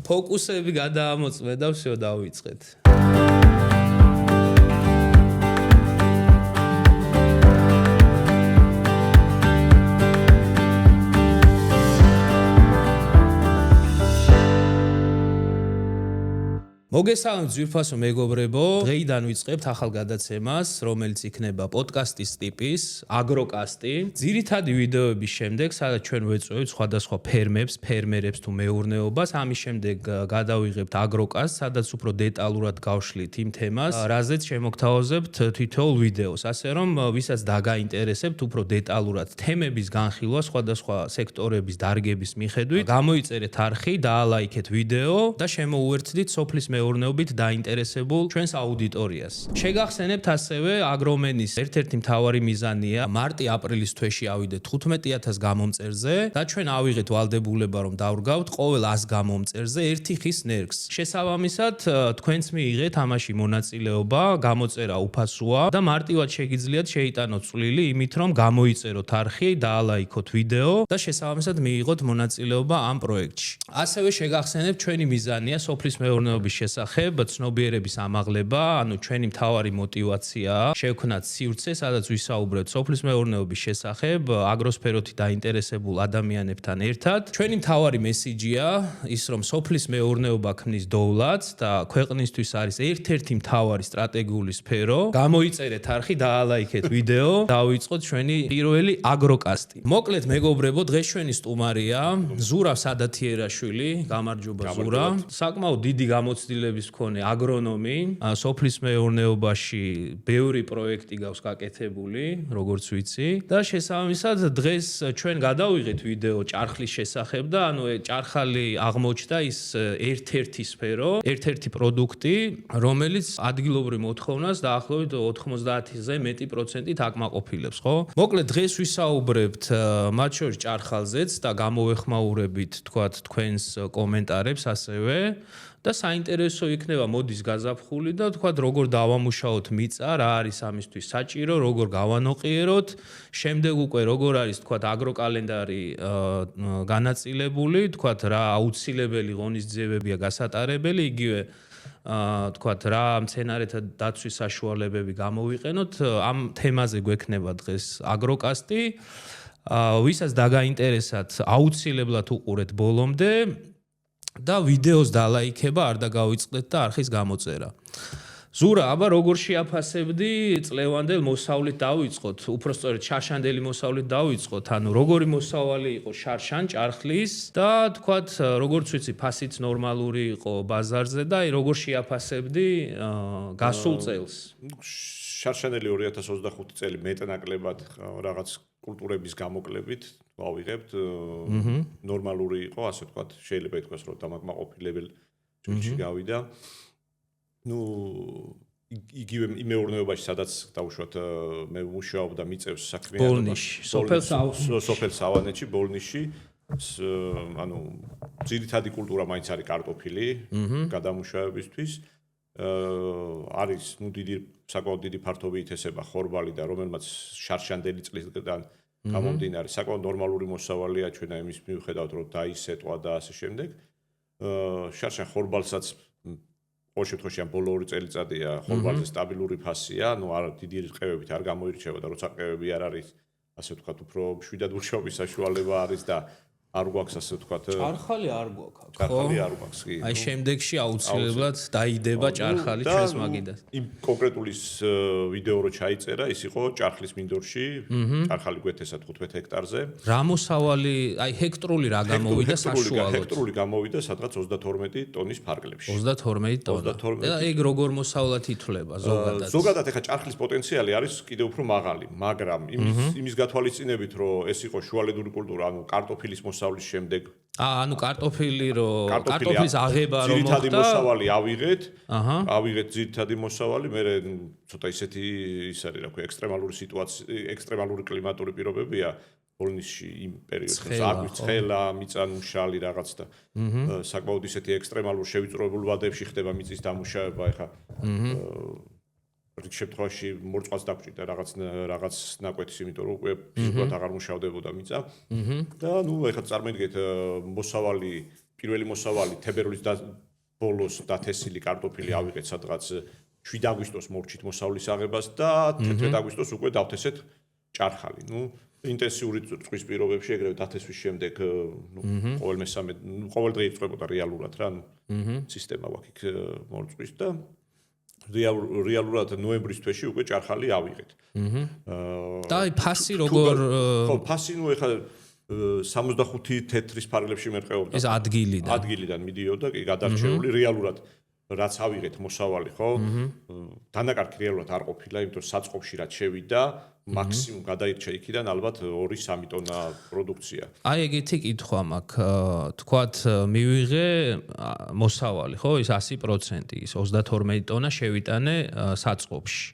ფოკუსები გადაამოწმე და всё დავიწყეთ. მოგესალმებით ძვირფასო მეგობრებო, დღეიდან ვიწყებთ ახალ გადაცემას, რომელიც იქნება პოდკასტის ტიპის, აგროკასტი. ძირითადი ვიდეოების შემდეგ, სადაც ჩვენ ვეწვევთ სხვადასხვა ფერმერებს თუ მეურნეობას, ამის შემდეგ გადავიღებთ აგროკასტს, სადაც უფრო დეტალურად გავშლით იმ თემას, რაზეც შემოგთავაზებთ თითოეულ ვიდეოს, ასე რომ ვისაც დაგაინტერესებთ უფრო დეტალურად თემების განხილვა სხვადასხვა სექტორების დარგების მიხედვით, გამოიწერეთ არხი, დაალაიქეთ ვიდეო და შემოუერთდით სოფლის მეურნეობით დაინტერესებულ ჩვენს აუდიტორიას. შეგახსენებთ ასევე აგრომენის ერთ-ერთი მთავარი მიზანია მარტი-აპრილის თვეში ავიდეთ 15000 გამომწერზე და ჩვენ ავიღეთ ვალდებულება რომ დავრგავთ ყოველ 100 გამომწერზე ერთი ხის ნერგს. შესაბამისად თქვენც მიიღეთ ამაში მონაწილეობა, გამოწერა უფასოა და მარტივად შეგიძლიათ შეიტანოთ წვლილი იმით რომ გამოიწეროთ არხი, დაალაიქოთ ვიდეო და შესაბამისად მიიღოთ მონაწილეობა ამ პროექტში. ასევე შეგახსენებთ ჩვენი მიზანია სოფლის მეურნეობის შესახებ ცნობიერების ამაღლება, ანუ ჩვენი მთავარი მოტივაციაა შევქმნათ სივრცე, სადაც ვისაუბრებთ სოფლის მეურნეობის შესახებ აგროსფეროთი დაინტერესებულ ადამიანებთან ერთად. ჩვენი მთავარი მესიჯია ის, რომ სოფლის მეურნეობა ქმნის დოვლათს და ქვეყნისთვის არის ერთ-ერთი მთავარი სტრატეგიული სფერო. გამოიწერეთ არხი, დაალაიქეთ ვიდეო, დავიწყოთ ჩვენი პირველი აგროკასტი. მოკლედ მეგობრებო, დღეს ჩვენი სტუმარია ზურაბ სადათიერაშვილი, გამარჯობა ზურა. საკმაოდ დიდი გამოცდილების მქონე აგრონომი, სოფლის მეურნეობაში ბევრი პროექტი გავს გაკეთებული, როგორც ვიცი. და შესაბამისად დღეს ჩვენ გადავიღეთ ვიდეო ჭარხლის შესახებ და ანუ ჭარხალი აღმოჩნდა ის ერთ-ერთი სფერო, ერთ-ერთი პროდუქტი, რომელიც ადგილობრივ მოთხოვნას დაახლოებით 90%-ზე მეტი პროცენტით აკმაყოფილებს, ხო? მოკლედ დღეს ვისაუბრებთ მათ შორის ჭარხალზეც და გამოვეხმაურებით თქვათ თქვენს კომენტარებს ასევე. და საინტერესო იქნება მოდის გაზაფხული და თქვათ როგორ დავამუშაოთ მიწა, რა არის ამისთვის საჭირო, როგორ გავანოყიეროთ, შემდეგ უკვე როგორ არის თქვათ აგროკალენდარი განაწილებული, თქვათ რა აუცილებელი ღონისძიებებია გასატარებელი, იგივე თქვათ რა მცენარეთა დაცვის საშუალებები გამოვიყენოთ, ამ თემაზე გვექნება დღეს აგროკასტი. ვისაც დაგაინტერესათ, აუცილებლად უყურეთ ბოლომდე. და ვიდეოს დალაიქება არ დაგავიწყდეთ და არხის გამოწერა. ზურა, აბა როგორ შეაფასებდი წლევანდელ მოსავლით დავიწყოთ, უпростоრედ შარშანდელი მოსავლით დავიწყოთ, ანუ როგორი მოსავალი იყო შარშან ჭარხლის და თქვათ როგორც ვიცი ფასიც ნორმალური იყო ბაზარზე და როგორ შეაფასებდი გასულ წელს. შარშანდელი 2025 წელი მეტნაკლებად რაღაც კულტურების გამოკლებით ვავიღებთ, ნორმალური იყო, ასე ვთქვათ, შეიძლება ითქვას, რომ დამაკმაყოფილებელ ჯგუფში გავიდა. ნუ იგივე მეურნეობაში, სადაც დაუშვათ მე ვმუშაობ და მიწევს საქმიანობას სოფელ სავანეთში, ბოლნიში, ანუ ძირითადი კულტურა მაინც არის კარტოფილი, გადამუშავებისთვის. არის ნუ საკმაოდ დიდი ფართობით ესება ხორბალი და რომელმაც შარშანდელი წლისგან გამომდინარე საკმაოდ ნორმალური მოსავალია ჩვენა იმის მიუხედავად რომ დაისეტყვა და ასე შემდეგ. შარშან ხორბალსაც ყოველ შემთხვევაში ამ ბოლო 2 წელიწადია ხორბალზე სტაბილური ფასია, ნუ არ დიდი რყევებით არ გამოირჩევა და როცა რყევები არ არის, ასე ვთქვათ, უფრო მშვიდად მუშაობის საშუალება არის და არ გვაქვს ასე ვთქვათ. ჭარხალი არ გვაქვს, ხო? ჭარხალი არ გვაქვს, კი. აი შემდეგში აუცილებლად დაიდება ჭარხალი ჩვენს მაგიდას. იმ კონკრეტული ვიდეო რო ჩაიწერა, ის იყო ჭარხლის მინდორში, ჭარხალი გვეთესა 15 ჰექტარზე. რა მოსავალი, აი ჰექტრული რა გამოვიდა საშუალოდ? ჰექტრული გამოვიდა სადღაც 32 ტონის ფარგლებში. 32 ტონა. და ეგ როგორ მოსავლად ითვლება ზოგადად? ზოგადად ეხა ჭარხლის პოტენციალი არის კიდევ უფრო მაღალი, მაგრამ იმის გათვალისწინებით, რომ ეს იყო შუალედური კულტურა, ანუ კარტოფილის მოსავლის შემდეგ. ანუ კარტოფილი კარტოფილის აღება რომ მოხდა. ძირითადი მოსავალი ავიღეთ ძირითადი მოსავალი, მე ცოტა ისეთი ის არის, რა ქვია, ექსტრემალური სიტუაცია, ექსტრემალური კლიმატური პირობებია ბოლნიში იმ პერიოდში. აქვე ცხელა, მიწან მშალი რაღაც და საკმაოდ ისეთი ექსტრემალურ შევიწროებულ ვადებში ხდება მიწის დამუშავება, ეხა რიგ შემთხვევაში მორწყვას დაგჭირდა რაღაც ნაკვეთის, იმიტომ რომ უკვე ფიზიკურად აღარ მუშავდებოდა მიწა. და ნუ ეხლა წარმოიდგინეთ მოსავალი პირველი მოსავალი თებერვლის ბოლოს დათესილი კარტოფილი ავიღეთ სადღაც 7 აგვისტოს მორჩით მოსავლის აღებას და 11 აგვისტოს უკვე დავთესეთ ჭარხალი. ინტენსიური წყვის პირობებში ეგრევე დათესვის შემდეგ ყოველ მესამე ყოველ დღე იწყებოდა რეალურად რა სისტემა ვაქ იქ მორწვის და რეალურად ნოემბრის თვეში უკვე ჭარხალი ავიღეთ. და აი ფასი როგორ ხო ფასი ეხლა 65 თეთრის ფარგლებში მერყეობდა. ეს ადგილიდან მიდიოდა კი გადარჩეული რეალურად რაც ავიღეთ მოსავალი ხო? დანაკარგი რეალურად არ ყოფილა, იმიტომ რომ საწყობში რაც შევიდა, მაქსიმუმ გადაირჩა იქიდან ალბათ 2-3 ტონა პროდუქცია. აი ეგეთი კითხვა მაქვს. თქვათ მივიღე მოსავალი, ხო? ის 100%, ის 32 ტონა შევიტანე საწყობში.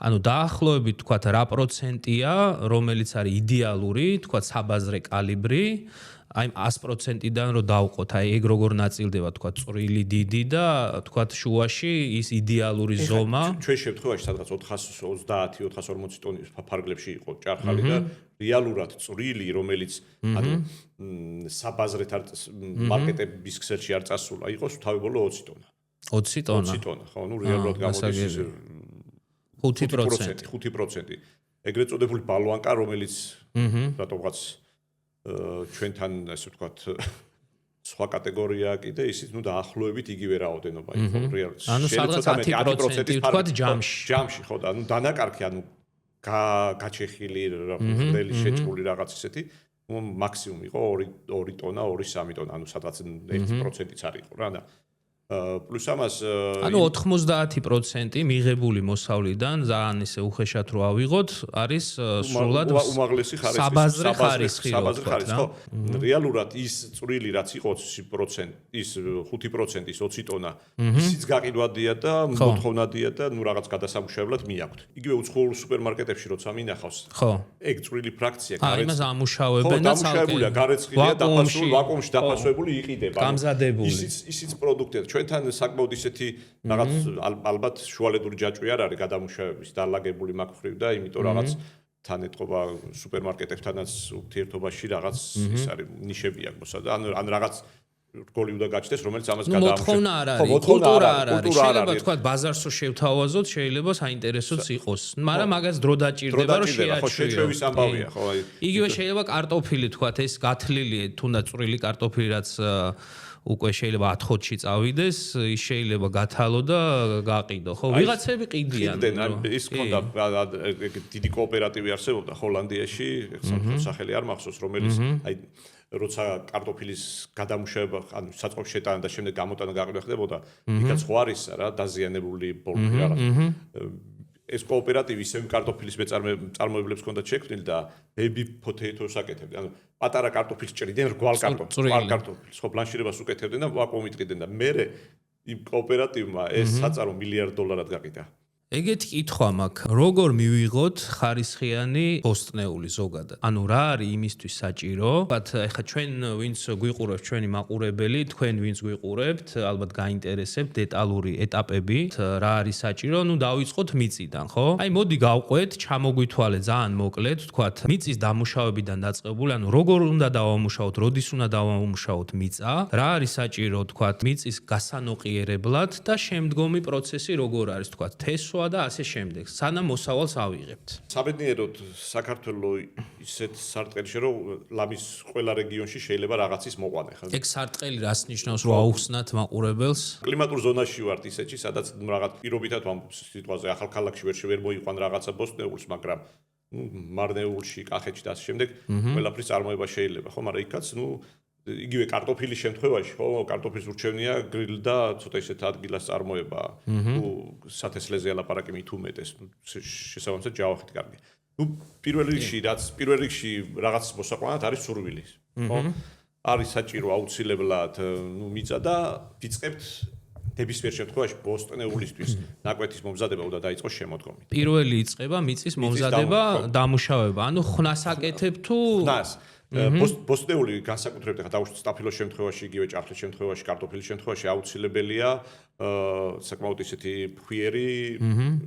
ანუ დაახლოებით თქვათ რა პროცენტია, რომელიც არის იდეალური, თქვათ საბაზრე კალიბრი, აი 100%-დან რო დავყოთ, აი ეგ როგორ ნაწილდება, თქვათ წვრილი დიდი და თქვათ შუაში ის იდეალური ზომა. ჩვენ შემთხვევაში სადღაც 430-440 ტონის ფარგლებში იყო ჭარხალი და რეალურად წვრილი, რომელიც ანუ საბაზრეთ არ მარკეტების ქსელში არ წასულა, იყოს თავებოლო 20 ტონა. 20 ტონა. 20 ტონა, ხო, რეალურად გამოდის 5%. ეგრეთ წოდებული ბალვანკა, რომელიც რატომღაც ჩვენთან ასე ვთქვათ სხვა კატეგორიაა კიდე ისიც დაახლოებით იგივე რაოდენობა იყო რეალურად. ანუ სადღაც 10% ვთქვათ ჯამში ხო და დანაკარგი გაჩეხილი ხდელი შეჭმული რაღაც ისეთი მაქსიმუმ იყო 2 ტონა 2-3 ტონა ანუ სადღაც 1%-იც არ იყო რა და პლუს ამას ანუ 90% მიღებული მოსავლიდან ძალიან ისე უხეშად რო ავიღოთ არის სრულად უმაღლესი ხარისხი საბაზრე ხარისხი ხო რეალურად ის წვრილი რაც იყო 20% ის 5% ის 20 ტონა ისიც გაყიდვადია და მოთხოვნადია და ნუ რაღაც გადასამუშავებლად მიაქვთ იგივე უცხოურ სუპერმარკეტებში როცა მინახავს ხო ეგ წვრილი ფრაქცია გარეთ იმას ამუშავებენ და დამუშავებულია გარეცხილია დაფასული ვაკუუმში დაფასებული იყიდება გამზადებული ისიც პროდუქტია ჩვენთან საკმაოდ ისეთი რაღაც ალბათ შუალედური ჯაჭვი არ არის გადამუშავების დალაგებული მაგ ხრივ და იმიტომ რაღაც თან ეთყობა სუპერმარკეტებთანაც ურთიერთობაში რაღაც ის არის ნიშები აქვს და ან რაღაც რგოლი უნდა გაჩნდეს რომელიც ამას მოთხოვნა არ არის კულტურა არ არის შეიძლება თქვა ბაზარსო შევთავაზოთ შეიძლება საინტერესოც იყოს მაგრამ მაგას დრო დაჭირდება რომ შეაჩვიოს ამბავია ხო იგივე შეიძლება კარტოფილი თქვა ეს გათლილი თუნდაც წვრილი კარტოფილი რაც უკვე შეიძლება 10 ხუთში წავიდეს, ის შეიძლება გათალო და გაყიდო, ხო? ვიღაცები ყიდიან. ის ქონდა დიდი კოოპერატივი არსებობდა ჰოლანდიაში, სახელი არ მახსოვს, რომელიც აი როცა კარტოფილის გადამუშავება, ანუ საწყობში შეტანა და შემდეგ გამოტანა გაყიდვა ხდებოდა, იქაც ხო არის რა, დაზიანებული ბოლქვი რაღაც. ეს კოოპერატივი ისევ კარტოფილის წარმოებლებს ჰქონდათ შექმნილი და baby potatoes აკეთებდნენ. ანუ პატარა კარტოფილს ჭრიდნენ რგვალ კარტოფილს, ხო ბლანშირებას უკეთებდნენ და ვაკუუმით ყიდნენ და მერე იმ კოოპერატივმა ეს საწარო $1,000,000-ად გაყიდა. ეგეთი კითხვა მაქვს, როგორ მივიღოთ ხარისხიანი ბოსტნეული ზოგადად? ანუ რა არის იმისთვის საჭირო? ალბათ ეხლა ჩვენ ვინც გვიყურებთ, ჩვენი მაყურებელი, თქვენ ვინც გვიყურებთ, ალბათ გაინტერესებთ დეტალური ეტაპები, რა არის საჭირო? ნუ დავიწყოთ მიწიდან, ხო? აი მოდი გავყვეთ, ჩამოგვითვალე ძალიან მოკლედ, ვთქვათ, მიწის დამუშავებიდან დაწყებული, ანუ როგორ უნდა დავამუშავოთ, როდის უნდა დავამუშავოთ მიწა? რა არის საჭირო, ვთქვათ, მიწის გასანოყიერებლად და შემდგომი პროცესი როგორ არის, ვთქვათ, თესვა და ასე შემდეგ. სანამ მოსავალს ავიღებთ. საბედნიეროდ საქართველოს ისეთ სარტყელში რომ ლამის ყველა რეგიონში შეიძლება რაღაცის მოყვანე ხა. ეგ სარტყელი რას ნიშნავს რომ აუხსნათ მაყურებელს? კლიმატურ ზონაში ვართ ისეთში, სადაც რაღაც პირობითად ამ სიტუაციაზე ახალქალაქში ვერ მოიყვან რაღაცა ბოსტნეულს, მაგრამ მარნეულში, კახეთში და ასე შემდეგ ყველაფრის წარმოება შეიძლება, ხო, მაგრამ იქაც იგივე კარტოფილის შემთხვევაში, ხო, კარტოფილის ურჩევნია გრილ და ცოტა ისეთ ადგილას წარმოება. სათესლეზე ალაპარაკი მით უმეტეს, შესაბამისად ჯავახით კარგი. პირველ რიგში რაღაც მოსაყვანად არის სურვილი, ხო? არის საჭირო აუცილებლად, მიწა და ვიწყებთ ნებისმიერ შემთხვევაში ბოსტნეულისთვის ნაკვეთის მომზადება უნდა დაიწყოს შემოდგომით. პირველი იწყება მიწის მომზადება, დამუშავება, ანუ ხნას აკეთებ თუ ხნას ბოსტნეული განსაკუთრებით ახლა დავუშვათ სტაფილოს შემთხვევაში, იგივე ჭარხლის შემთხვევაში, კარტოფილის შემთხვევაში აუცილებელია საკმაოდ ისეთი ფხვიერი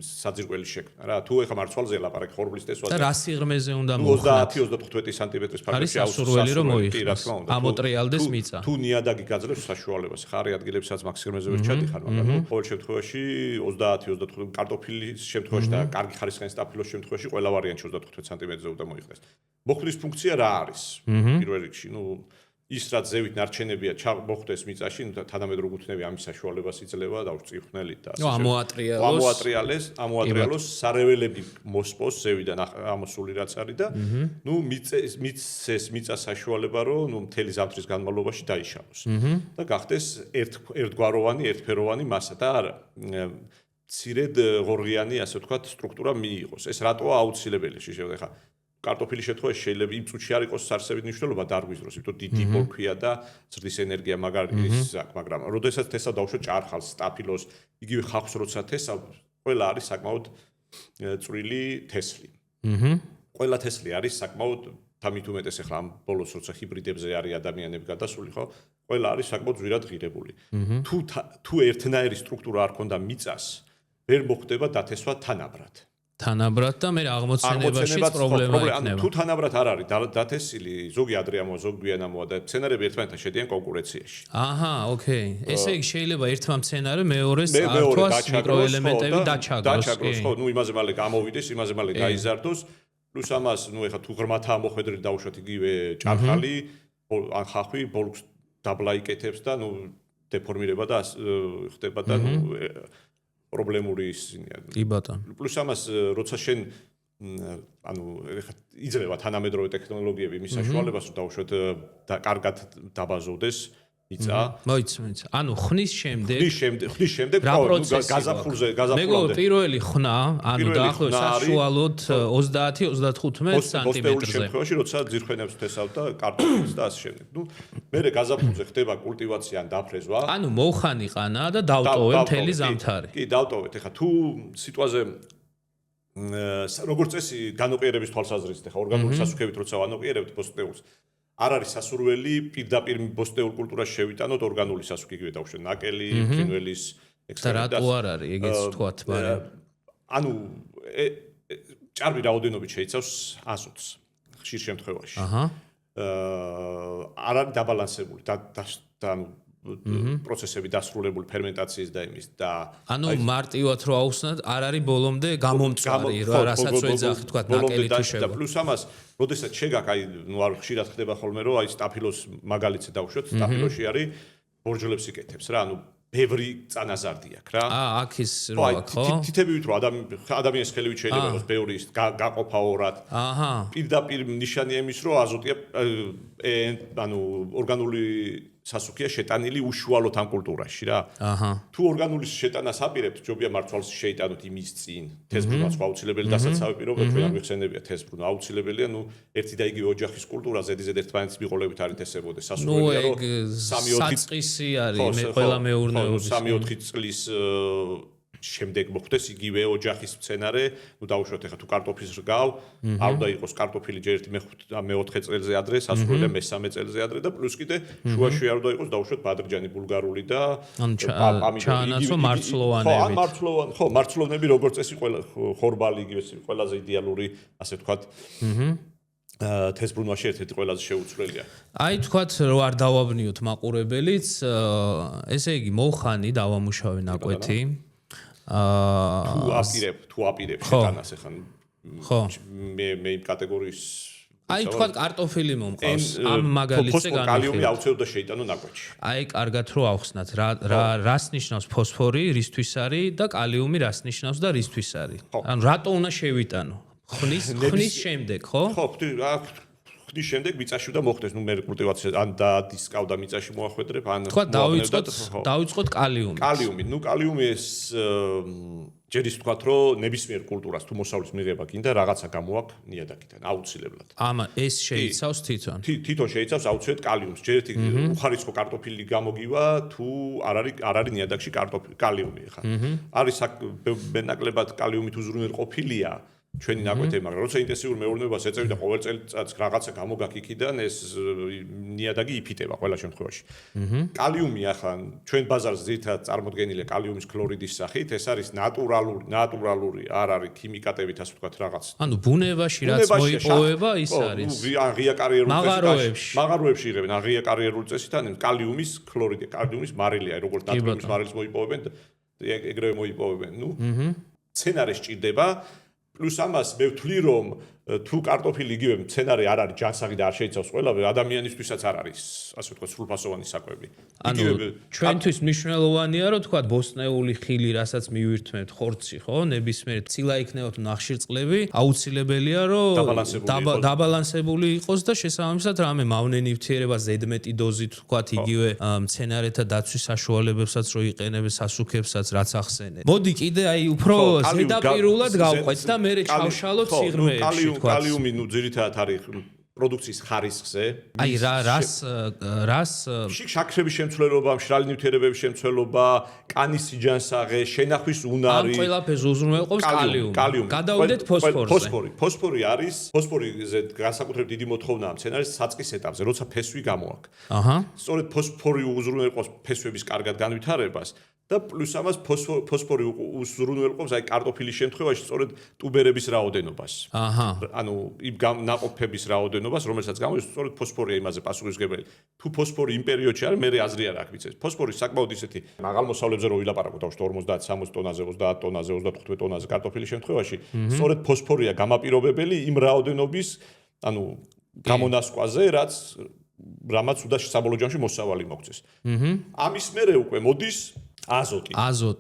საძირკველი შექმნა რა. თუ ეხლა მარცვალზე ლაპარაკი ხორბლის տեսვაზე. და რა სიღრმეზე უნდა მოხდეთ? 30-35 სანტიმეტრის ფარგლებში აუცილებელი რომ მოიხსნას. ამოტრიალდეს მიწა. თუ ნიადაგი გაძლევს საშუალებას, ხარ ადგილებსაც მაგ სიღრმეზე ვერ ჩადიხარ, მაგრამ ყოველ შემთხვევაში 30-35 კარტოფილის შემთხვევაში და კარგი ხარისხიანი სტაფილოს შემთხვევაში ყველა ვარიანტი 35 სანტიმეტრზე უნდა მოიხსნას. მოხდის ფუნქცია რა არის? პირველ რიგში, ის რაც ზევით ნარჩენებია მოხდეს მიწაში, თანამედროვე გუთნები ამის საშუალებას იძლევა და წიფხნელით და ასე. ამოატრიალოს სარეველები მოსპოს ზევიდან ამოსული რაც არის და მიწეს მიწა საშუალება რომ მთელი ზამთრის განმავლობაში დაიშალოს და გახდეს ერთგვაროვანი, ერთფეროვანი მასა და არა მცირედ ღორღიანი ასე ვთქვათ სტრუქტურა მიიღოს. ეს რატოა აუცილებელი შეიძლება ხა კარტოფილის შემთხვევაში შეიძლება იმ წუთში არ იყოს არსებით მნიშვნელობა დარგვიზროს, იმიტომ დიდი ბოლქვია და ზრდის ენერგია მაგარის აქვს, მაგრამ როდესაც თესავ დავუშვათ ჭარხალს, სტაფილოს, იგივე ხავხს როცა თესავ, ყველა არის საკმაოდ წვრილი თესლი. ყველა თესლი არის საკმაოდ თამით უმეტეს ახლა ამ ბოლოს როცა ჰიბრიდებზე არის ადამიანები გადასული, ხო? ყველა არის საკმაოდ ძვირად ღირებული. თუ ერთნაირი სტრუქტურა არ ქონდა მიწას, ვერ მოხდება დათესვა თანაბრად. თანაბრად და მე აღმოცენებაშიც პრობლემა იქნება. თუ თანაბრად არ არის დათესილი, ზოგი ადრეამოა, ზოგი გვიანამოა და მცენარეები ერთმანეთთან შედიან კონკურენციაში. აჰა, ოკეი. ესე იგი შეიძლება ერთმა მცენარე მეორეს ართვას მიკროელემენტები დაჩაგროს. დაჩაგროს, ხო, იმაზე მალე გამოვიდეს, იმაზე მალე გაიზარდოს. პლუს ამას, ეხლა თუ ღრმათაა მოხვედრილი დავუშვათ იგივე ჭარხალი, ან ხახვი ბოლკს დაბლა იკეთებს და დეფორმირება და ხდება და პრობლემური ისინია. კი ბატონო. პლუს ამას როცა შენ ეხლა იძლევა თანამედროვე ტექნოლოგიები იმის საშუალებას რომ დავუშვათ კარგად დაბაზოვდეს მიწა. მოიცა. ხნის შემდეგ გაზაფხულზე მეგობრებო პირველი ხნა, დაახლოებით საშუალოდ 30-35 სანტიმეტრზე. შემთხვევაში როცა ძირხვენებს თესავ და კარტოფილს და ასე შემდეგ. მერე გაზაფხულზე ხდება კულტივაცია ან დაფრეზვა. მოხანი ყანა და დავტოვე მთელი ზამთარი. კი, დავტოვეთ. ეხლა თუ სიტუაზე როგორც წესი განოყიერების თვალსაზრისით, ეხლა ორგანული სასუქებით როცა ვანოყიერებთ ბოსტნეულს არ არის სასურველი პირდაპირ ბოსტნეულ კულტურას შევიტანოთ ორგანული სასუქი იგივე დავუშვათ ნაკელი, ფრინველის და რატო არ არის ეგეც თქვათ, მაგრამ ჭარბი რაოდენობით შეიცავს აზოტს ხშირ შემთხვევაში. არ არის დაბალანსებული და პროცესები დასრულებული ფერმენტაციის და იმის და მარტივად რო აუხსნათ არ არის ბოლომდე გამომწვარი რასაც ვეძახით თქვა ნაკელი თუ შევა. პლუს ამას როდესაც შეგაკ არ ხშირად ხდება ხოლმე რომ სტაფილოს მაგალითზე დავუშვათ სტაფილოში არის ბორჯოლებს იკეთებს რა ბევრი წანაზარდი აქვს რა. აქ ის რო აქვს ხო? თითებით რო ადამიანის ხელივით შეიძლება იყოს ბევრი გაყოფა ორად. პირდაპირ ნიშანია იმის რომ აზოტია ორგანული სასუქია შეტანილი უშუალოდ ამ კულტურაში რა. თუ ორგანულის შეტანას აპირებთ, ჯობია მარცვალს შეიტანოთ იმის წინ. თესბრუნვაც აუცილებელი დასაცავი პირობა ჩვენ არ ვიხსენებია თესბრუნვა აუცილებელია, ერთი და იგივე ოჯახის კულტურა ზედიზედ ერთმანეთის მიყოლებით არ ითესებოდეს. სასურველია რომ 3-4 საწყისი არის მე ყველა მეურნეობის 3-4 წლის შემდეგ მოხდეს იგივე ოჯახის მცენარე, დავუშვათ ეხლა თუ კარტოფილს რგავ, არ უნდა იყოს კარტოფილი ჯერ ერთი მე-4 წელზე ადრე, სასურველია მე-3 წელზე ადრე და პლუს კიდე შუაში არ უნდა იყოს დავუშვათ ბადრიჯანი ბულგარული და ჩაანაცვლო მარცვლოვანები. ხო, მარცვლოვნები როგორც წესი ხორბალი იგივე ყველაზე იდეალური, ასე ვთქვათ. თესბრუნვაში ერთ-ერთი ყველაზე შეუცვლელია. თქვათ რომ არ დავაბნიოთ მაყურებელიც, ესე იგი მოხანი დავამუშავე ნაკვეთი. თუ აპირებ შეტანას ახლა მე იმ კატეგორიის თქვა კარტოფილი მომყავს ამ მაგალითზე განვიხილოთ. კალიუმი აუცილებლად შეიტანო ნაკვეთში. კარგად რო ავხსნათ რას ნიშნავს ფოსფორი, რისთვის არის და კალიუმი რას ნიშნავს და რისთვის არის. რატო უნდა შევიტანო? ხნის შემდეგ, ხო? ხო, ხნის შემდეგ მიწაში და მოხდეს მე კულტივაცია ან დისკავდა მიწაში მოახვედრებ ან თქვა დავიწყოთ კალიუმი. კალიუმი ეს ჯერ ის თქვათ რომ ნებისმიერ კულტურას თუ მოსავლის მიღება გინდა რაღაცა გამოაქვს ნიადაგიდან აუცილებლად. ეს შეიცავს თვითონ. თვითონ შეიცავს აუცილებლად კალიუმს. ჯერ ერთი უხარისხო კარტოფილი გამოგივა თუ არ არის ნიადაგში კალიუმი ხა. არის მენაკლებად კალიუმით უზრუნველყოფილია ჩვენი ნაკვეთები, მაგრამ როცა ინტენსიურ მეურნეობას ეწევი და ყოველ წელიწადს რაღაცა გამოგაქ იქიდან, ეს ნიადაგი იფიტება ყველა შემთხვევაში. კალიუმი ახლა ჩვენ ბაზარზე ძირითადად წარმოდგენილია კალიუმის ქლორიდის სახით, ეს არის ნატურალური, არ არის ქიმიკატებით, ასე ვთქვათ, რაღაც. ანუ ბუნებაში რაც მოიპოვება, ის არის. ღია კარიერული მაღაროებში. მაღაროებში იღებენ ღია კარიერული წესით, ან კალიუმის ქლორიდი, კალიუმის მარილია, როგორც ნატრიუმის მარილს მოიპოვებენ, ეგრევე მოიპოვებენ. მცენარე სჭირდება. Plus ამას მე ვთვლი რომ თუ კარტოფილი იგივე მცენარე არ არის ჯანსაღი და არ შეიცავს ყველა ადამიანისთვისაც არ არის ასე ვთქვათ სრულფასოვანი საკვები. ანუ ჩვენთვის მნიშვნელოვანია რომ თქვა ბოსტნეული ხილი რასაც მივირთმევთ ხორცი ხო ნებისმიერ ცილა იქნება თუ ნახშირწყლები აუცილებელია რომ დაბალანსებული იყოს და შესაბამისად რამე მავნე ნივთიერება ზედმეტი დოზით თქვა იგივე მცენარეთა დაცვის საშუალებებსაც რო იყენებენ სასუქებსაც რაც ახსენეთ. მოდი კიდე აი უფრო ზედაპირულად გავყვეთ და მე ჩავშალოთ სიღრმეებში. კალიუმი ნუ ძირითადად არის პროდუქციის ხარისხზე. აი რას შაქრების შემცველობა, მშრალი ნივთიერებების შემცველობა, კანის სიჯანსაღე, შენახვის უნარი. ამ ყველაფერს უზრუნველყოფს კალიუმი. გადავიდეთ ფოსფორზე. ფოსფორი არის, ფოსფორიზე განსაკუთრებით დიდი მოთხოვნა მცენარის საწყის ეტაპზე, როცა ფესვი გამოაქვს. სწორედ ფოსფორი უზრუნველყოფს ფესვების კარგად განვითარებას. და პლუს ამას ფოსფორი უზრუნველყოფს აი კარტოფილის შემთხვევაში სწორედ ტუბერების რაოდენობას. ანუ იმ ნაყოფების რაოდენობას, რომელსაც გამოდის სწორედ ფოსფორია იმაზე პასუხისმგებელი. თუ ფოსფორი იმ პერიოდში არის, მე აზრი არ აქვს ვიცეს. ფოსფორი საკმაოდ ისეთი მაღალ მოსავლებზე რო ვილაპარაკოთ, თავში 50-60 ტონაზე, 30 ტონაზე, 35 ტონაზე კარტოფილის შემთხვევაში, სწორედ ფოსფორია გამაპირობებელი იმ რაოდენობის, ანუ გამონასკვაზე, რამაც უდაში საბოლოო ჯამში მოსავალი მოგწეს. ამის მერე უკვე მოდის აზოტი.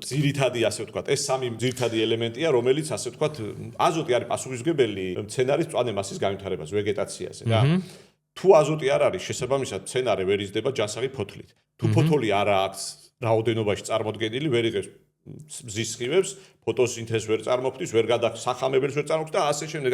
ძირითადი ასე ვთქვათ, ეს სამი ძირითადი ელემენტია, რომელიც ასე ვთქვათ, აზოტი არის პასუხისმგებელი მცენარის მწვანე მასის განვითარებას, ვეგეტაციაზე, რა. თუ აზოტი არ არის, შესაბამისად მცენარე ვერ იზრდება ჯანსაღი ფოთლით. თუ ფოთოლი არ აქვს რაოდენობაში წარმოდგენილი, ვერ იღებს მზის სხივებს, ფოტოსინთეზს ვერ წარმოქმნის, ვერ სახამებელს ვერ წარმოქმნის და ასე შემდეგ,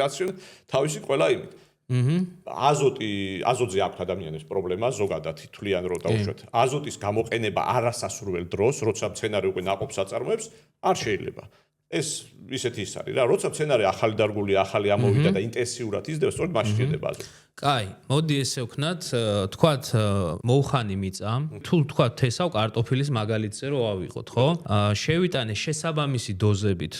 თავისი ყველა იმით. აზოტზე აქვს ადამიანებს პრობლემა ზოგადად თვლიან რომ დაუშვათ. აზოტის გამოყენება არასასურველ დროს, როცა მცენარე უკვე ნაყოფს აწარმოებს, არ შეიძლება. ეს ისეთი ის არის რა, როცა მცენარე ახალი დარგული, ახალი ამოვიდა და ინტენსიურად იზრდება, სწორედ მაშინ შეიძლება აზოტი. კაი, მოდი ესე ვქნათ, თქვათ მოუხანი მიწა, თუ თქვათ თესავ კარტოფილის მაგალითზე რო ავიღოთ, ხო? შევიტანე შესაბამისი დოზებით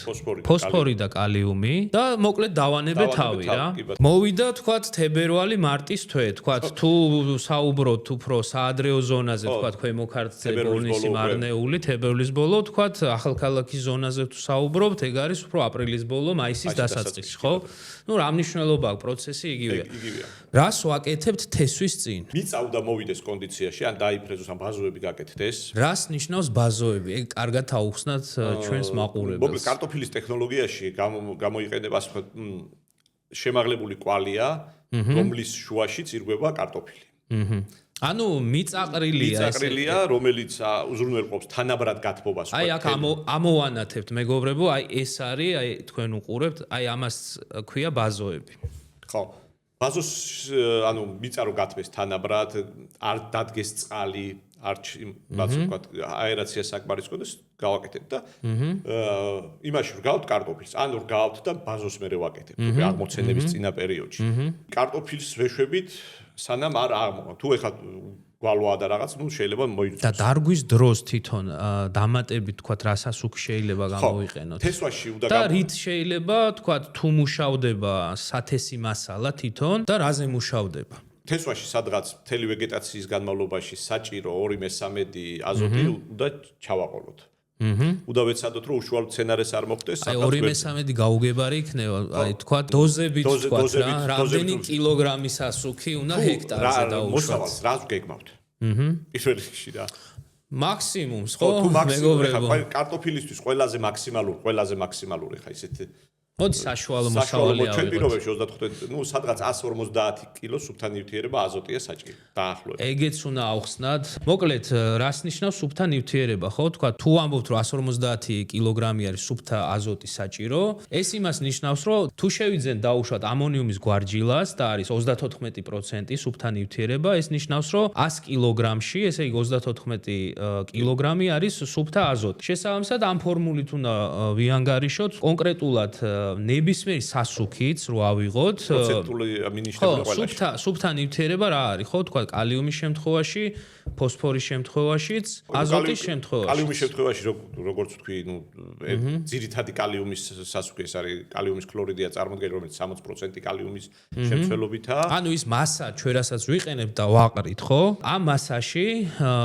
ფოსფორი და კალიუმი და მოკლედ დავანებე თავი რა. მოვიდა თქვათ თებერვალი მარტის თვე, თქვათ თუ საუბრობთ უფრო საადრეო ზონაზე, თქვათ ქვემო ქართლზე ბოლნისი მარნეული, თებერვლის ბოლო, თქვათ ახალქალაქის ზონაზე თუ საუბრობთ, ეგ არის უფრო აპრილის ბოლო, მაისის დასაწყისი, ხო? ნუ რა მნიშვნელობა აქვს პროცესი იგივეა. რას ვაკეთებთ თესვის წინ? მიწა უნდა მოვიდეს კონდიციაში, ან დაიფრეზოს, ან ბაზოები გაკეთდეს. რას ნიშნავს ბაზოები? ეგ კარგად აუხსნათ ჩვენს მაყურებელს. მოკლედ კარტოფილის ტექნოლოგიაში გამოიყენება ასე ვთქვათ, შემაღლებული კვალია, რომლის შუაშიც ირგვება კარტოფილი. ანუ მიწაყრილია, რომელიც უზრუნველყოფს თანაბრად გათბობას. აი აქ ამოვანათებთ მეგობრებო, აი ეს არის, აი თქვენ უყურებთ, აი ამას ქვია ბაზოები. ხო. ბაზოს ანუ მიწა რო გათბეს თანაბრად, არ დადგეს წყალი, არ ვთქვათ, აერაცია საკმარის კონდეს გავაკეთებთ და იმაში ვგავთ კარტოფილს, ან ვგავთ და ბაზოს მერე ვაკეთებთ, უკვე აღმოცენების წინა პერიოდში. კარტოფილს ვეშვებით, სანამ არ აღმოვა. თუ ეხლა გვალვაა და რაღაც, ნუ შეიძლება მოიწვიოს. და დარგვის დროს თვითონ დამატებით თქვათ რასაც უკ შეიძლება გამოიყენოთ. თესვაში უნდა და რით შეიძლება თქვათ თუ მუშავდება სათესი მასალა თვითონ და რაზე მუშავდება? თესვაში სადღაც მთელი ვეგეტაციის განმავლობაში საჭირო 2/3 აზოტი უნდა ჩავაყოლოთ. უნდა ვეცადოთ რომ უშუალოდ მცენარეს არ მოხდეს. აი 2/3 გაუგებარი იქნება, აი თქვათ დოზებით თქვათ რა, რამდენი კილოგრამის ასუქი უნდა ჰექტარზე დაუშვათ. რას გეგმავთ? პირველ რიგში რა. მაქსიმუმს ხო? მეგობრებო. კარტოფილისთვის ყველაზე მაქსიმალური ხა ისეთი მოდი საშუალო მოსავალი ავიღოთ. ჩვენ პირობებში 25, ნუ სადღაც 150 კილო სუფთა ნივთიერება აზოტია საჭირო. დაახლოებით. ეგეც უნდა ავხსნათ. მოკლედ, რას ნიშნავს სუფთა ნივთიერება, ხო? თქვა, თუ ამბობთ, რომ 150 კილოგრამი არის სუფთა აზოტი საჭირო, ეს იმას ნიშნავს, რომ თუ შევიძენ დაუშვათ ამონიუმის გვარჯილას და არის 34% სუფთა ნივთიერება, ეს ნიშნავს, რომ 100 კილოგრამში, ესე იგი 34 კილოგრამი არის სუფთა აზოტი. შესაბამისად, ამ ფორმულით უნდა ვიანგარიშოთ კონკრეტულად ნებისმიერი სასუქიც რო ავიღოთ პროცენტული მინიშნებული ყველაში. ხო, სუფთა ნივთიერება რა არის, ხო, თქვა კალიუმის შემთხვევაში, ფოსფორის შემთხვევაშიც, აზოტის შემთხვევაში. კალიუმის შემთხვევაში როგორც ვთქვი, ძირითადი კალიუმის სასუქი ეს არის კალიუმის ქლორიდია წარმოდგენილი, რომელიც 60% კალიუმის შემცველობითაა. ანუ ის მასა ჩვენ რასაც ვიყენებთ და ვაყრით, ხო? ამ მასაში,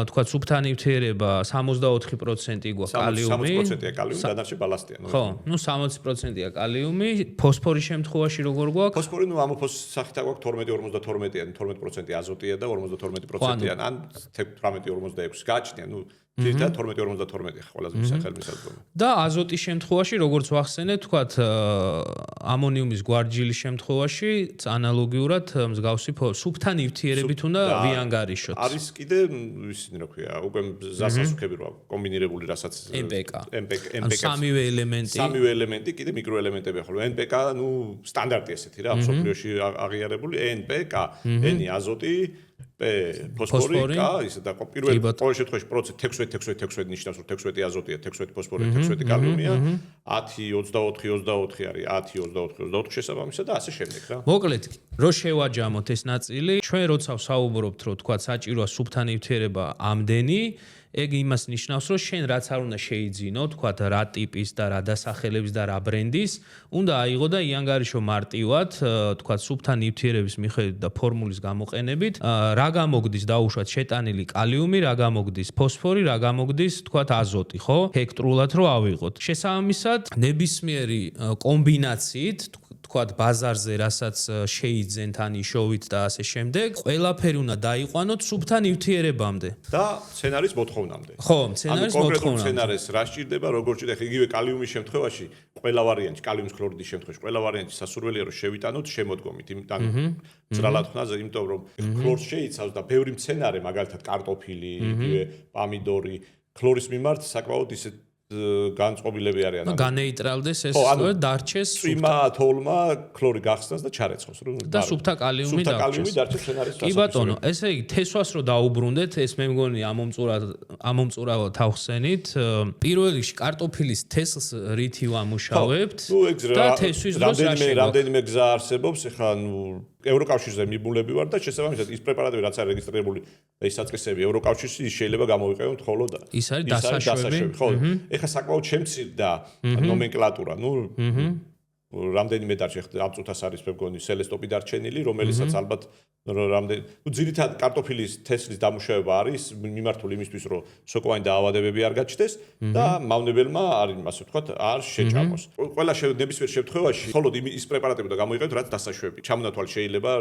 თქვა სუფთა ნივთიერება 64% გვაქვს კალიუმი. 60%-ია კალიუმი, დანარჩენი ბალასტია. ხო, 60%-ია კალიუმი, ფოსფორის შემთხვევაში როგორ გვაქვს? ფოსფორი ამოფოს სახით გვაქვს 12-52-იან, 12% აზოტია და 52%-იან, ან 18-46 გააჩნია, ძირითადად 12-52 ხა ყველაზე მისახელმისაწვდომი. და აზოტის შემთხვევაში როგორც ვახსენეთ, თქვათ ამონიუმის გვარჯილის შემთხვევაში ანალოგიურად მსგავსი სუფთა ნივთიერებით უნდა ვიანგარიშოთ. არის კიდე ისინი რა ქვია, უკვე ზასასუქები რა კომბინირებული რასაც MPK. MPK. სამივე ელემენტი კიდე მიკროელემენტები ახლა MPK, სტანდარტი ესეთი რა, მსოფლიოში აღიარებული NPK, N აზოტი ფოსფორი, ისე და პირველ შემთხვევაში 16 ნიშნავს რომ 16 აზოტია, 16 ფოსფორი, 16 კალიუმია, 10-24 არის 10-24 შესაბამისად და ასე შემდეგ რა. მოკლედ, რო შევაჯამოთ ეს ნაწილი, ჩვენ როცა ვსაუბრობთ რომ თქვა საჭიროა სუფთა ნივთიერება ამდენი, ეგ იმას ნიშნავს, რომ შენ რაც არ უნდა შეიძინო, თქვა რა ტიპის და რა დასახელების და რა ბრენდის, უნდა აიღო და იანგარიშო მარტივად, თქვა სუფთა ნივთიერების მიხედვით და ფორმულის გამოყენებით, რა გამოგდის დაუშვათ შეტანილი კალიუმი, რა გამოგდის ფოსფორი, რა გამოგდის, თქვა აზოტი, ხო? ჰექტრულად რო ავიღოთ. შესაბამისად, ნებისმიერი კომბინაციით თქვათ ბაზარზე, რასაც შეიძენთ ან იშოვით და ასე შემდეგ, ყველაფერი უნდა დაიყვანოთ სუფთა ნივთიერებამდე. და სცენარის მოთხოვნამდე. ხო, სცენარის კონკრეტულ სცენარეს რა სჭირდება, როგორ ჭირდება, იგივე კალიუმის შემთხვევაში, ყველა ვარიანტი, კალიუმის ქლორიდის შემთხვევაში, ყველა ვარიანტი სასურველია რომ შევიტანოთ შემოდგომით, იმიტომ ძრალად ხნაზე, იმიტომ რომ ქლორს შეიცავს და ბევრი მცენარე, მაგალითად კარტოფილი, იგივე პამიდორი, ქლორის მიმართ საკმაოდ ისე განწყობილები არიან. განეიტრალდეს ეს და დარჩეს წვიმა თოვლმა ქლორი გახსნას და ჩარეცხოს რომ და სუფთა კალიუმი დარჩეს სცენარის კი ბატონო, ესე იგი თესვას რო დაუბრუნდეთ, ეს მე მგონი ამომწურავად თავხსენით. პირველ რიგში კარტოფილის თესლს რითი ვამუშავებთ და თესვის დროს რა შეგვაქვს? რამდენიმე გზა არსებობს, ეხლა ევროკავშირზე მიბულები ვარ და შესაბამისად ის პრეპარატები რაც არის რეგისტრირებული და ის საწყისები ევროკავშირში შეიძლება გამოვიყენოთ ხოლო და ის არის დასაშვები. ხო, ეხლა საკმაოდ შემცირდა ნომენკლატურა, რამდენიმე დარჩა ამ წუთას არის მე მგონი სელესტოპი დარჩენილი, რომელიცაც ალბათ ძირითადად კარტოფილის თესლის დამუშავება არის მიმართული იმისთვის, რომ სოკოვანი დაავადებები არ გაჩნდეს და მავნებელმა არის, ასე ვთქვათ, არ შეჭამოს. ყველა ნებისმიერ შემთხვევაში მხოლოდ ის პრეპარატები და გამოიყენოთ, რაც დასაშვები. ჩამონათვალი შეიძლება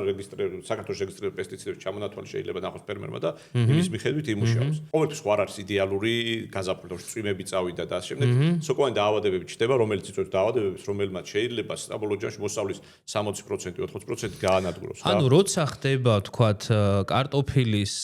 საქართველოს რეგისტრირებულ პესტიციდებში ჩამონათვალი შეიძლება ნახოს ფერმერმა და იმის მიხედვით იმუშაოს. ყოველთვის არ არის идеალური გაზაფხულში წვიმები წავიდა და ასე შემდეგ. სოკოვანი დაავადებები ჩნდება, რომელიც იწვევს დაავადებებს, რომელმაც შეიძლება სტაბილურ ჯამში მოსავლის 60%, 80% გაანადგუროს. ანუ როცა ხდება, თქვათ, კარტოფილის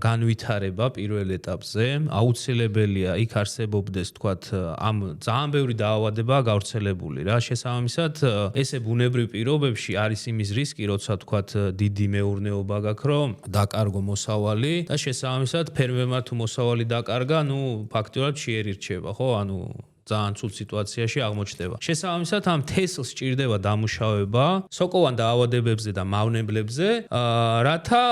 განვითარება პირველ ეტაპზე, აუცილებელია იქ არსებობდეს, თქვათ, ამ ძალიან ბევრი დაავადებაა გავრცელებული რა. შესაბამისად, ესე ბუნებრივ პირობებში არის იმის რისკი, როცა თქვათ, დიდი მეურნეობა გაქვს, რომ დაკარგო მოსავალი და შესაბამისად, ფერმერმა თუ მოსავალი დაკარგა, ფაქტიურად შეერირჩება, ხო? ანუ ძალიან ცუდ სიტუაციაში აღმოჩნდება. შესაბამისად, ამ თესლს სჭირდება დამუშავება სოკოვან დაავადებებზე და მავნებლებზე, რათა,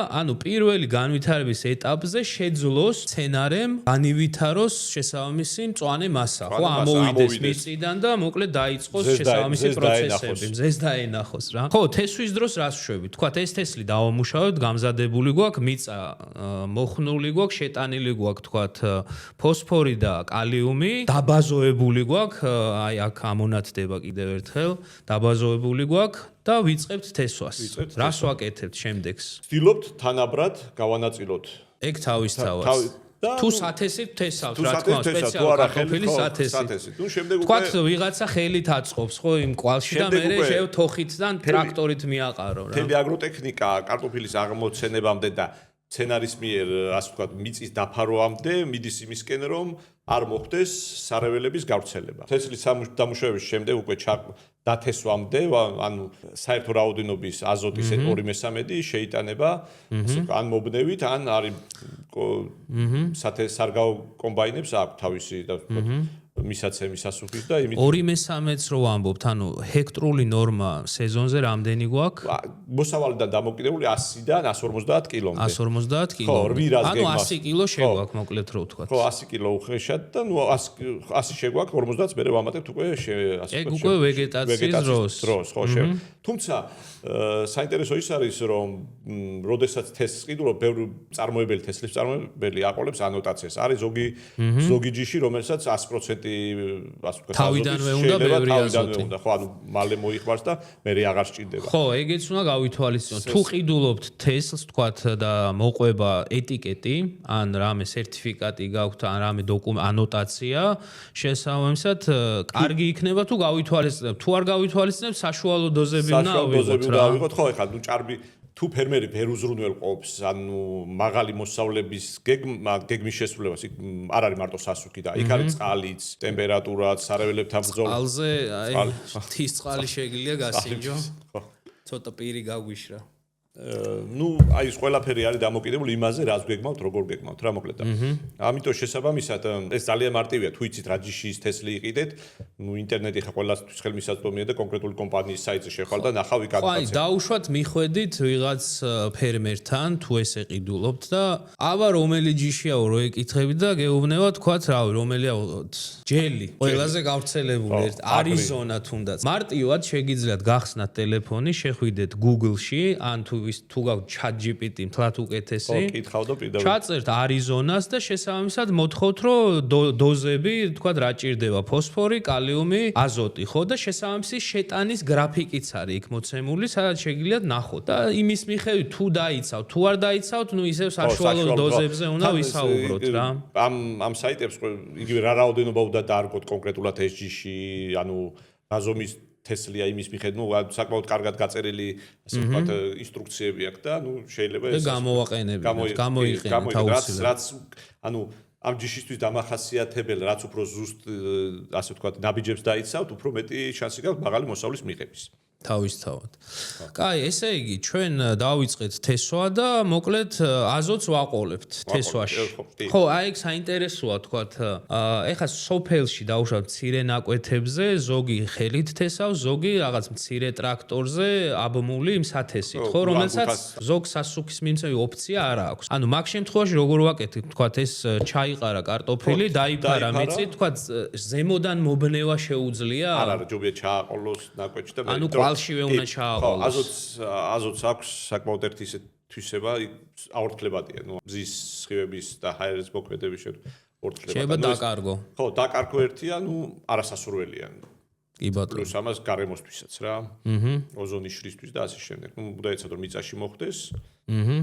პირველი განვითარების ეტაპზე შეძლოს სცენარემ განივითაროს შესაბამისი მწვანე მასა, ხო, ამოვიდეს მიწიდან და მოკლედ დაიწყოს შესაბამისი პროცესები, მზეს დაენახოს რა. ხო, თესვის დროს რას ვშვებით? თქვათ, ეს თესლი დავამუშავებთ, გამზადებული გვაქვს, მიწა მოხნული გვაქვს, შეტანილი გვაქვს, თქვათ, ფოსფორი და კალიუმი, დაბაზოებული გვაქვს, აი აქ ამონათდება კიდევ ერთხელ, დაბაზოებული გვაქვს და ვიწყებთ თესვას. რას ვაკეთებთ შემდეგს? ვცდილობთ თანაბრად გავანაწილოთ. ეგ თავისთავად. თუ სათესით თესავთ, რა თქმა უნდა, სპეციალური კარტოფილის სათესი. თქვათ, ვიღაცა ხელით აწყობს, ხო, იმ კვალში და მე შევთოხითთან ტრაქტორით მიაყარო რა. მთელი აგროტექნიკა კარტოფილის აღმოცენებამდე და სცენარის მიერ, ასე ვთქვათ, მიწის დაფარვამდე მიდის იმისკენ, რომ არ მოხდეს სარეველების გავრცელება. თესლის დამუშავების შემდეგ უკვე დათესვამდე, ანუ საერთო რაოდენობის აზოტის 2/3 შეიტანება, ან მობნევით, ან არის სარგაო კომბაინებს აქვს თავისი და მისაცემი სასუხის და იმით 2/3-ს რო ვამბობთ, ანუ ჰექტრული ნორმა სეზონზე რამდენი გვაქვს? მოსავალიდან დამოკიდებული 100-დან 150 კილომდე. 150 კილო. ხო, რვირას ანუ გეგმას. 100 კილო შეგვაქვს, მოკლედ რო ვთქვა. ხო, 100 კილო უხეშად და ნუ 100 შეგვაქვს, 50-ს მე ვამატებთ უკვე ასე ეგ უკვე ვეგეტაციის დროს. ხო, თუმცა საინტერესო ის არის, რომ როდესაც თესლს ყიდულობ, ბევრი წარმოებელი თესლის წარმოებელი აყოლებს ანოტაციას. არის ზოგი ჯიში, რომელსაც 100% ასე ვთქვათ, თავიდანვე უნდა ბევრი აზოტი. ხო, ანუ მალე მოიხმარს და მე აღარ სჭირდება. ხო, ეგეც უნდა გავითვალისწინოთ. თუ ყიდულობთ თესლს, თქვათ და მოყვება ეტიკეტი, ან რამე სერტიფიკატი გაქვთ, ან რამე ანოტაცია, შესაბამისად, კარგი იქნება თუ გავითვალისწინებთ. თუ არ გავითვალისწინებთ, საშუალო დოზები უნდა ავიღოთ. ხო, ეხლა ნუ ჭარბი თუ ფერმერი ვერ უზრუნველყოფს, ანუ მაღალი მოსავლების გეგმის შესრულებას, იქ არ არის მარტო სასუქი და იქ არის წყალიც, ტემპერატურაც, სარეველებთან ბრძოლა. წყალზე, აი, თის წყალი შეგიძლია გასინჯო. ცოტა პირი გაგვიშრა. ნუ აი ეს ყველაფერი არის დამოკიდებული იმაზე, რას გეგმავთ, როგორ გეგმავთ, რა მოკლედ. ამიტომ შესაბამისად ეს ძალიან მარტივია, თუ იცით რა ჯიშის თესლი იყიდეთ, ნუ ინტერნეტი ხა ყველასთვის ხელმისაწვდომია და კონკრეტული კომპანიის საიტზე შეხვალ და ნახავ იქ ანუ აი დაუშვათ მიხვედით ვიღაც ფერმერთან თუ ესე ყიდულობთ და აბა რომელი ჯიშიაო რო ეკითხებით და გეუბნება თქვათ რავი რომელია ჯელი ყველაზე გავრცელებული არიზონა თუნდაც მარტივად შეგიძლიათ გახსნათ ტელეფონი შეხვიდეთ Google-ში ან თუ გაქვთ ChatGPT მთლად უკეთესი კითხავ და პირდაპირ ჩაწერთ არიზონას და შესაბამისად მოთხოვთ რომ დოზები თქვათ რა ჭირდება ფოსფორი, კალიუმი, აზოტი ხო და შესაბამისი შეტანის გრაფიკიც არის იქ მოცემული სადაც შეგიძლიათ ნახოთ და იმის მიხედვით თუ დაიცავთ თუ არ დაიცავთ ნუ ისევ საშუალო დოზებზე უნდა ვისაუბროთ რა ამ საიტებს იგივე რა რაოდენობა უნდა დაარგოთ კონკრეტულად ეს ჯიში ანუ რაზომის თესლია იმის მიხედვით, ნუ საკმაოდ კარგად გაწერილი, ასე ვთქვათ, ინსტრუქციები აქვს და ნუ შეიძლება ეს გამოიყენოთ აუცილებლად. რაც ანუ ამ ჯიშისთვის დამახასიათებელ, რაც უფრო ზუსტ, ასე ვთქვათ, ნაბიჯებს დაიცავთ, უფრო მეტი შანსი გაქვთ მაღალი მოსავლის მიღების. თავისთავად. კაი, ესე იგი, ჩვენ დავიწყეთ თესვა და მოკლედ აზოტს ვაყოლებთ თესვაში. ხო, აი ეგ საინტერესოა, თქვათ, ეხლა სოფელში დავუშვათ მცირე ნაკვეთებზე, ზოგი ხელით თესავს, ზოგი რაღაც მცირე ტრაქტორზე აბმული იმ სათესით, ხო, რომელსაც ზოგ სასუქის მიმცემი ოპცია არ აქვს. ანუ მაგ შემთხვევაში როგორ ვაკეთებ, თქვათ, ეს ჩაიყარა კარტოფილი, დაიფარა მიწით, თქვათ, ზემოდან მობნევა შეუძლია? არ არის, ჯობია ჩააყოლოს ნაკვეთში და ანუ კვალშივე უნდა ჩააყოლოს. აზოტს აქვს საკმაოდ ერთი ისე თვისება, აორთქლებადია, ნუ მზის სხივების და ჰაერის მოქმედების ორთქლებადია. შეიძლება დაკარგო. ხო, დაკარგო ერთია, ნუ არასასურველია. კი ბატონო. პლუს ამას გარემოსთვისაც რა. ოზონის შრისთვის და ასე შემდეგ. ნუ უნდა ეცადო რომ მიწაში მოხდეს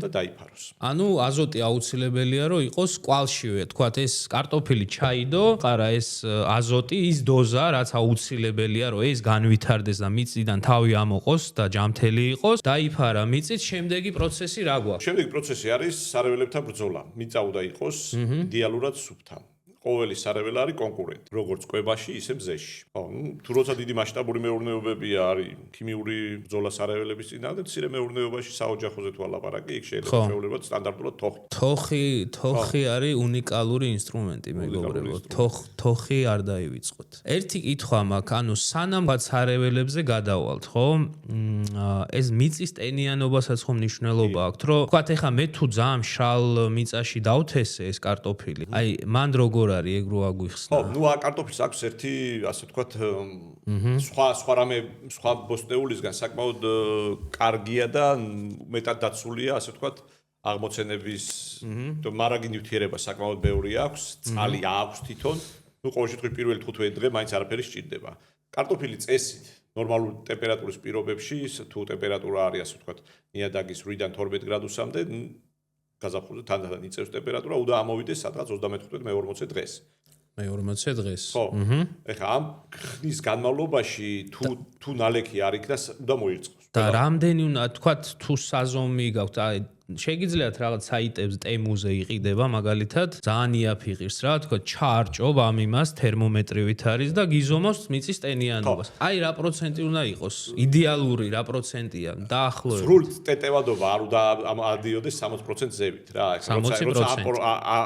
და დაიფაროს. ანუ აზოტი აუცილებელია რომ იყოს კვალშივე, თქვათ ეს კარტოფილი ჩაიდო, ყარა ეს აზოტი ის დოზა, რაც აუცილებელია რომ ეს განვითარდეს და მიწიდან თავი ამოყოს და ჯამთელი იყოს, დაიფარა მიწით, შემდეგი პროცესი რა გვაქვს? შემდეგი პროცესი არის სარეველებთან ბრძოლა. მიწა უნდა იყოს იდეალურად სუფთა. ყოველი სარეველა არის კონკურენტი, როგორც კვებაში, ისე მზეში. ხო, თუ როცა დიდი მასშტაბური მეურნეობებია, არის ქიმიური ბრძოლა სარეველების წინააღმდეგ, მცირე მეურნეობაში საოჯახოზე თუ ალაპარაკი, იქ შეიძლება შეუძლებლად სტანდარტულად თოხი არის უნიკალური ინსტრუმენტი, მეგობრებო. თოხი არ დაივიწყოთ. ერთი კითხვა მაქვს, ანუ სანამ სარეველებზე გადავალთ, ხო? ეს მიწის ტენიანობასაც ხომ მნიშვნელობა აქვს, რომ თქვათ, ეხლა მე თუ ძალიან შალ მიწაში დავთესე ეს კარტოფილი, აი მან როგორ არის ეგ რო აგვიხსნა. ხო, ნუ კარტოფილს აქვს ერთი, ასე ვთქვათ, სხვა რამე, სხვა ბოსტნეულისგან საკმაოდ კარგია და მეტად დაცულია, ასე ვთქვათ, აღმოცენების მარაგი ნივთიერება საკმაოდ ბევრი აქვს, წყალი აქვს თვითონ. ნუ ყოველ შემთხვევაში პირველი 5 დღე მაინც არაფერი სჭირდება. კარტოფილი წესით ნორმალური ტემპერატურის პირობებში, თუ ტემპერატურა არის, ასე ვთქვათ, ნიადაგის 8-დან 12 გრადუსამდე გაზაფხულზე თანდათან იწევს ტემპერატურა, უნდა ამოვიდეს სადღაც 35-40 დღეს. მე-40 დღეს. ხო. ეხლა ამ ხნის განმავლობაში თუ ნალექი არ იქნა, უნდა მოირწყოს. და რამდენი უნდა თქვათ თუ საზომი გაქვთ, აი შეგიძლიათ რაღაც საიტებზე ტემუზე იყიდება მაგალითად ძალიან იაფიღირს რა თქო ჩაარჭობ ამ იმას თერმომეტრივით არის და გიზომავს მიწის ტენიანობას აი რა პროცენტი უნდა იყოს იდეალური რა პროცენტია დაახლოებით სრულ ტეტევადობა არ უნდა ადიოდეს 60% ზევით რა როცა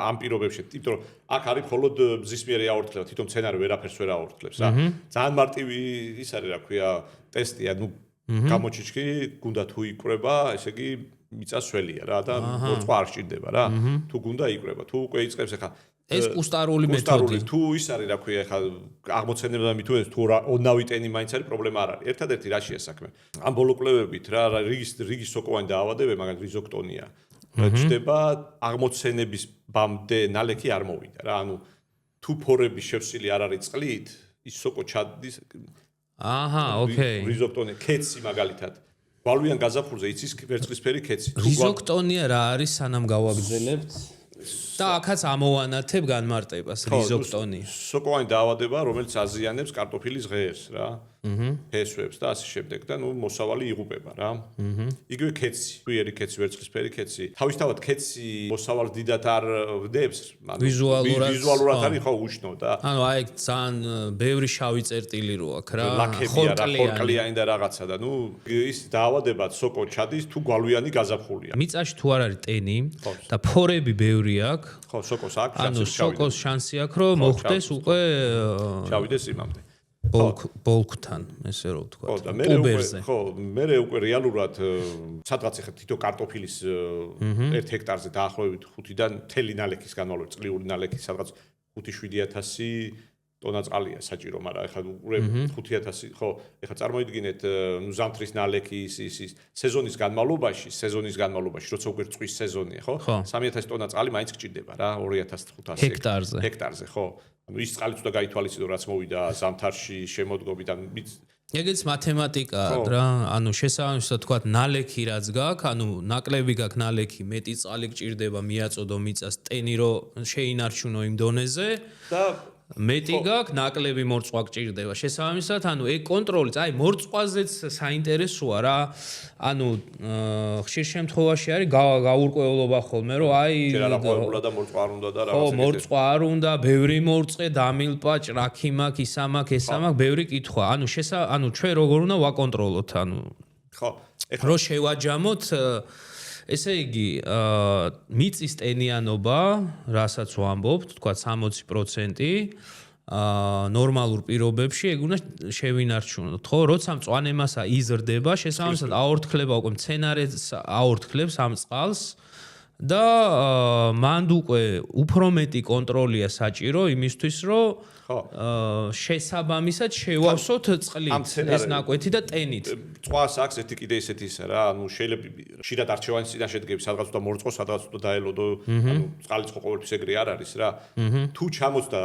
ამ პირობებში იმიტომ რომ აქ არის მხოლოდ მზისმიერი აორთქლება თვითონ მცენარე ვერაფერს ვერ აორთქლებს რა ძალიან მარტივი ის არის რა ქვია ტესტია ნუ გამოჩიჩკი გუნდა თუ იკვრება ესე იგი მიწასველია რა და მორწყვა არ სჭირდება რა თუ გუნდა იკვრება თუ უკვე იწყებს ახლა ეს კუსტარული მეთოდი თუ ის არის რა ქვია ახლა აღმოცენებდა მითხოვეს თუ ონავი ტენი მაინც არის პრობლემა არ არის ერთადერთი რაშია საქმე ამ ბოლოკლებებით რა რიგის სოკოვანი დაავადებები მაგალითად რიზოქტონია ჩდება აღმოცენების ბამდე ნალექი არ მოვიდა რა ანუ თუ ფორები შევსილი არ არის წყლით ის სოკო ჩადის აჰა ოკეი რიზოქტონია კეცი მაგალითად გვალვიან გაზაფხულზე იცის ვერცხლისფერი კეცი რიზოქტონია რა არის სანამ გავაგზელებთ და აქაც ამოვანათებ განმარტებას რიზოქტონია სოკოვანი დაავადება რომელიც აზიანებს კარტოფილის ღერს რა ფესვებს და ასე შემდეგ და ნუ მოსავალი იღუპება რა იგივე კეცი ვიერი კეცი ვერცხლისფერი კეცი თავისთავად კეცი მოსავალს დიდად არ ვდებს ვიზუალურად არის ხო უშნო და ანუ აი ძალიან ბევრი შავი წერტილი რო აქვს რა ხორკლიანი და რაღაცა და ნუ ის დაავადება სოკო ჩადის თუ გვალვიანი გაზაფხულია მიწაში თუ არ არის ტენი და ფორები ბევრი აქვს ხო სოკოს აქვს ანუ სოკოს შანსი აქვს რომ მოხდეს უკვე ჩავიდეს იმამდე ბოლკთან ესე რომ ვთქვა. ხო და მე უკვე რეალურად სადღაც ახლა თითო კარტოფილის 1 ჰექტარზე დაახლოებით 5-დან მთელი ნალექის განმავლობაში წლიური ნალექი სადღაც 5-7000 ტონა წყალია საჭირო, მაგრამ ახლა უკვე 5000 ხო, ახლა წარმოიდგინეთ ზამთრის ნალექი ის სეზონის განმავლობაში, როცა უკვე წვის სეზონია, ხო? 3000 ტონა წყალი მაინც გჭირდება რა, 2500 ჰექტარზე, ხო? ანუ ის წყალიც უნდა გაითვალისწინო, რაც მოვიდა ზამთარში შემოდგომით, ანუ ეგეც მათემატიკაა რა, ანუ შესაბამისად თქვა ნალექი რაც გაქვს, ანუ ნაკლები გაქვს ნალექი, მეტი წყალი გჭირდება მიაწოდო მიწას ტენი რო შეინარჩუნო იმ დონეზე და მეტი გაქვს, ნაკლები მორწყვა გჭირდება. შესაბამისად, ანუ ეგ კონტროლიც, აი მორწყვაზეც საინტერესოა რა. ანუ ხშირ შემთხვევაში არის გაურკვევლობა ხოლმე, რომ აი შეერაყოებულა და მორწყვა არ უნდა და რაღაცა. ხო, მორწყვა არ უნდა, ბევრი მორწყე, დამილპა, ჭრაქი მაქვს, ის ამაქვს, ეს ამაქვს, ბევრი კითხვა. ანუ ანუ ჩვენ როგორ უნდა ვაკონტროლოთ, ანუ ხო, რო შევაჯამოთ ესე იგი, მიწის ტენიანობა, რასაც ვამბობთ, თქვა 60%, ნორმალურ პირობებში ეგ უნდა შევინარჩუნოთ, ხო? როცა მწვანე მასა იზრდება, შესაბამისად აორთქლება უკვე მცენარეს აორთქლებს ამ წყალს და მანდ უკვე უფრო მეტი კონტროლია საჭირო იმისთვის, რომ შესაბამისად შევავსოთ წყლით ეს ნაკვეთი და ტენით. წვას აქვს ერთი კიდე ისეთი ისა რა, ანუ შეიძლება ხშირად არჩევანის წინაშე შედგები, სადღაც უნდა მორწყო, სადღაც უნდა დაელოდო, ანუ წყალიც ხო ყოველთვის ეგრე არ არის რა. თუ ჩამოწდა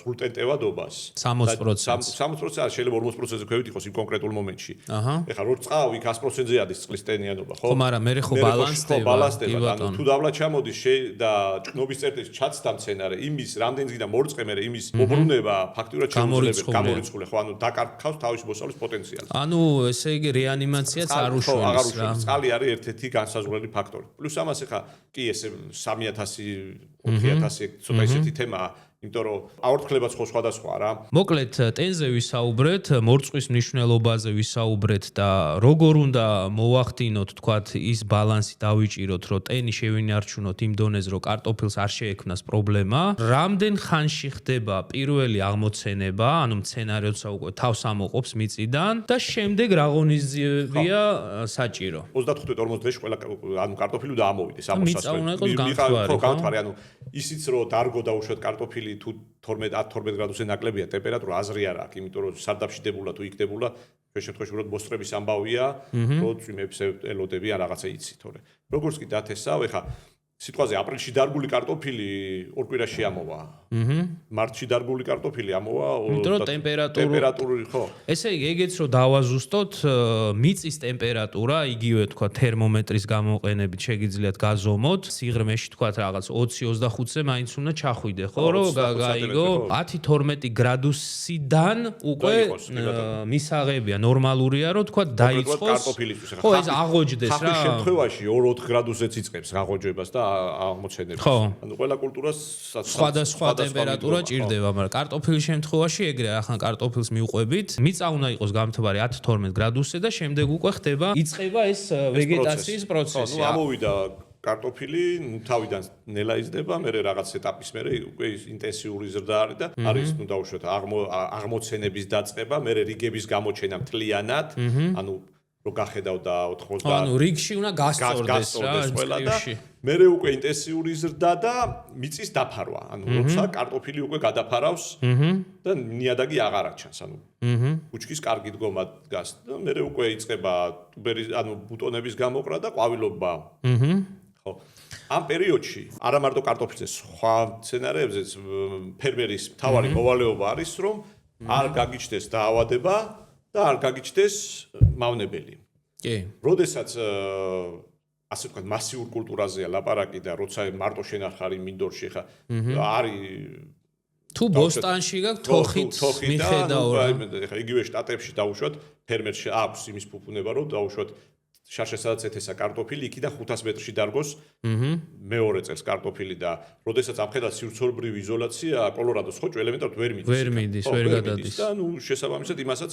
სრულ ტენტევადობას 60% შეიძლება 40%-ზე ქვევით იყოს იმ კონკრეტულ მომენტში. ეხლა რო წყავი 100%-ზე ადის წყლის ტენიანობა, ხო? ხო, მაგრამ მე ხო ბალანსდება, ანუ თუ დავლა ჩამოდის და ჭკნობის წერტილს ჩაცდა მცენარე, იმის რამდენიც გინდა მორწყე, მე იმის მობრუნება ფაქტურად გამორიცხულია, ხო, ანუ დაკარგავს თავის მოსავლის პოტენციალს. ანუ ესე იგი რეანიმაციაც არ უშველის რა. წყალი არის ერთ-ერთი განსაზღვრელი ფაქტორი. პლუს ამას ახლა კი ესე 3000, 4000 ცოტა ისეთი თემაა, იმიტომ რომ აორთქლებაც ხო სხვადასხვა რა. მოკლედ ტენზე ვისაუბრეთ, მორწყვის მნიშვნელობაზე ვისაუბრეთ და როგორ უნდა მოვახდინოთ, თქვათ, ის ბალანსი დავიჭიროთ, რომ ტენი შევინარჩუნოთ იმ დონეზე, რომ კარტოფილს არ შეექმნას პრობლემა. რამდენ ხანში ხდება პირველი აღმოცენება, ანუ მცენარე როცა უკვე თავს ამოყოფს მიწიდან და შემდეგ რა ღონისძიებია საჭირო. 35-40 დღეში ყველა ანუ კარტოფილი და ამოვიდეს ამ მოსასწრაფად. ხო, გამთვარი, ანუ ისიც რომ დარგო დაუშვათ კარტოფილი თუ 12 გრადუსზე ნაკლებია ტემპერატურა აზრი არ აქვს, იმიტომ რომ სარდაფშიდებულა თუ იქდებულა, ჩვენ შემთხვევაში უბრალოდ მოსწრების ამბავია, რომ წვიმებს ელოდები ან რაღაცა იცი, თორე. როგორც კი დათესავ, ეხა სიტყვაზე აპრილში დარგული კარტოფილი ორ კვირაში ამოვა. მარტში დარგული კარტოფილი ამოვა. იმიტომ რომ ტემპერატური ხო. ესე იგი, ეგეც რომ დავაზუსტოთ, მიწის ტემპერატურა, იგივე თქვა თერმომეტრის გამოყენებით შეგიძლიათ გაზომოთ, სიღრმეში თქვა რაღაც 20-25-ზე მაინც უნდა ჩახვიდე, ხო, რომ გაიგო 10-12 გრადუსიდან უკვე მისაღებია, ნორმალურია, რომ თქვა დაიწყოს. კარტოფილისთვის ხო, ეს აღოჯდეს რა. ხახვის შემთხვევაში 2-4 გრადუსზეც იწყებს აღოჯებას და აღმოჩენებს. ანუ ყველა კულტურას სხვადასხვა ტემპერატურა ჭირდება, მაგრამ კარტოფილის შემთხვევაში ეგრე ახლა კარტოფილს მიუყვებით, მიწა უნდა იყოს გამთბარი 10-12 გრადუსზე და შემდეგ უკვე ხდება, იწყება ეს ვეგეტაციის პროცესი. ნუ ამოვიდა კარტოფილი, თავიდან ნელა იზრდება, მერე რაღაც ეტაპის მერე უკვე ინტენსიური ზრდა არის და არის ნუ დაუშვათ აღმოცენების დაწყება, მერე რიგების გამოჩენა მთლიანად, ანუ რო გახედავ და 90 ანუ რიგში უნდა გასწორდეს ყველა და მერე უკვე ინტენსიური ზრდა და მიწის დაფარვა. ანუ როცა კარტოფილი უკვე გადაფარავს და ნიადაგი აღარ აჩანს, ანუ ბუჩქის კარგი დგომა დგას და მერე უკვე იწყება ანუ ბუტონების გამოყრა და ყვავილობა. ხო. ამ პერიოდში არა მარტო კარტოფილზე, სხვა მცენარეებზეც ფერმერის მთავარი მოვალეობა არის, რომ არ გაგიჩნდეს დაავადება და არ გაგიჩნდეს მავნებელი. კი. როდესაც ასე ვთქვათ, მასიურ კულტურაზეა ლაპარაკი და როცა მარტო შენახარი მინდორში ხა არის თუ ბოსტანში გაქვს თოხით მიხედავ რა. ხა იგივე შტატებში დაუშვათ ფერმერში აქვს იმის ფუფუნება, რომ დაუშვათ შარშე სადაც ეთესა კარტოფილი, იქიდან 500 მეტრში დარგოს მეორე წელს კარტოფილი და როდესაც ამხედრად სივრცეობრივი იზოლაცია კოლორადოს ხო ელემენტარულად ვერ მიდის. ვერ გადადის. და ნუ შესაბამისად იმასაც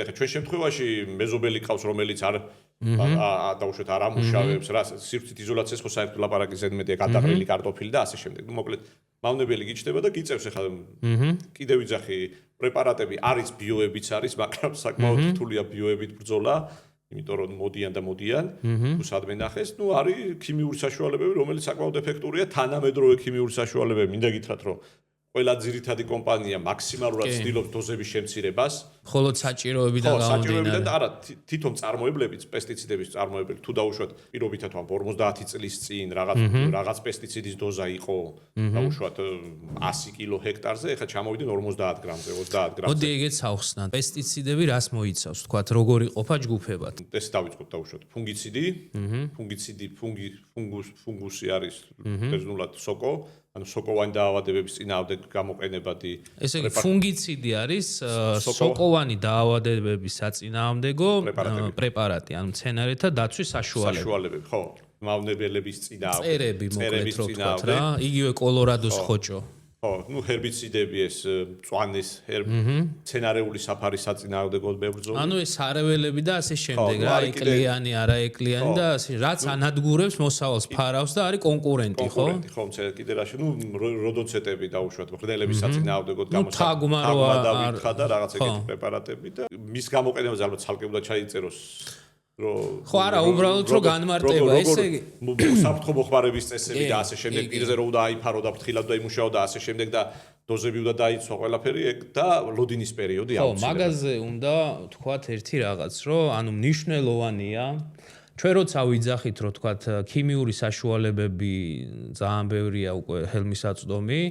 ეხა ჩვენ შემთხვევაში მეზობელი ყავს, რომელიც არ დაუშვათ არ ამუშავებს რა სივრცით იზოლაციას ხო საერთოდ ლაპარაკი ზედმეტია გადაყრილი კარტოფილი და ასე შემდეგ. ნუ მოკლედ მავნებელი გიჩნდება და გიწევს ეხა კიდევ ვიძახი პრეპარატები არის ბიოებიც არის, მაგრამ საკმაოდ რთულია ბიოებით ბრძოლა. იმიტომ რომ მოდიან თუ სადმე ნახეს, ნუ არის ქიმიური საშუალებები, რომელიც საკმაოდ ეფექტურია, თანამედროვე ქიმიური საშუალებები, მინდა გითხრათ, რომ ყველა ძირითადი კომპანია მაქსიმალურად ცდილობს დოზების შემცირებას. ხოლო საჭიროებიდან გამომდინარე. არა, თვითონ წარმოებლებიც, პესტიციდების წარმოებლები, თუ დაუშვათ პირობითად ვამბობ 50 წლის წინ რაღაც პესტიციდის დოზა იყო, დაუშვათ 100 კილო ჰექტარზე, ეხლა ჩამოვიდნენ 50 გრამზე, 30 გრამზე. მოდი ეგეც ავხსნათ. პესტიციდები რას მოიცავს, თქვათ, როგორ იყოფა ჯგუფებად? ეს დავიწყოთ დაუშვათ. ფუნგუსი არის ბერძნულად სოკო, ანუ სოკოვანი დაავადებების წინააღმდეგ გამოყენებადი. ესე იგი ფუნგიციდი არის სოკოვანი დაავადებების საწინააღმდეგო პრეპარატი, ანუ მცენარეთა დაცვის საშუალებები. ხო, მავნებელების წინააღმდეგ. წერები მოკლედ რო ვთქვათ რა, იგივე კოლორადოს ხოჭო. ხო, ნუ ჰერბიციდები ეს მწვანის მცენარეული საფარის საწინააღმდეგოდ ბებრძოლი. ანუ ეს სარეველები და ასე შემდეგ რა, ეკლიანი, არაეკლიანი და ასე რაც ანადგურებს მოსავალს ფარავს და არის კონკურენტი, ხო? კონკურენტი, ხო, კიდე რაში, ნუ როდოცეტები დაუშვათ, მღრღნელების საწინააღმდეგოდ გამოსახვა და რაღაც ეგეთი პრეპარატები და მის გამოყენებაზე ალბათ ცალკე უნდა ჩაიწეროს. ხო არა, უბრალოდ რომ განმარტება, ესე იგი საფრთხო მოხმარების წესები და ასე შემდეგ, პირზე რომ უნდა აიფარო და ფრთხილად და იმუშაო და ასე შემდეგ და დოზები უნდა დაიცვა ყველაფერი ეგ და ლოდინის პერიოდი აუცილებლად. ხო, მაგაზე უნდა თქვათ ერთი რაღაც, რომ ანუ მნიშვნელოვანია ჩვენ როცა ვიძახით, რომ თქვათ ქიმიური საშუალებები ძალიან ბევრია უკვე ხელმისაწვდომი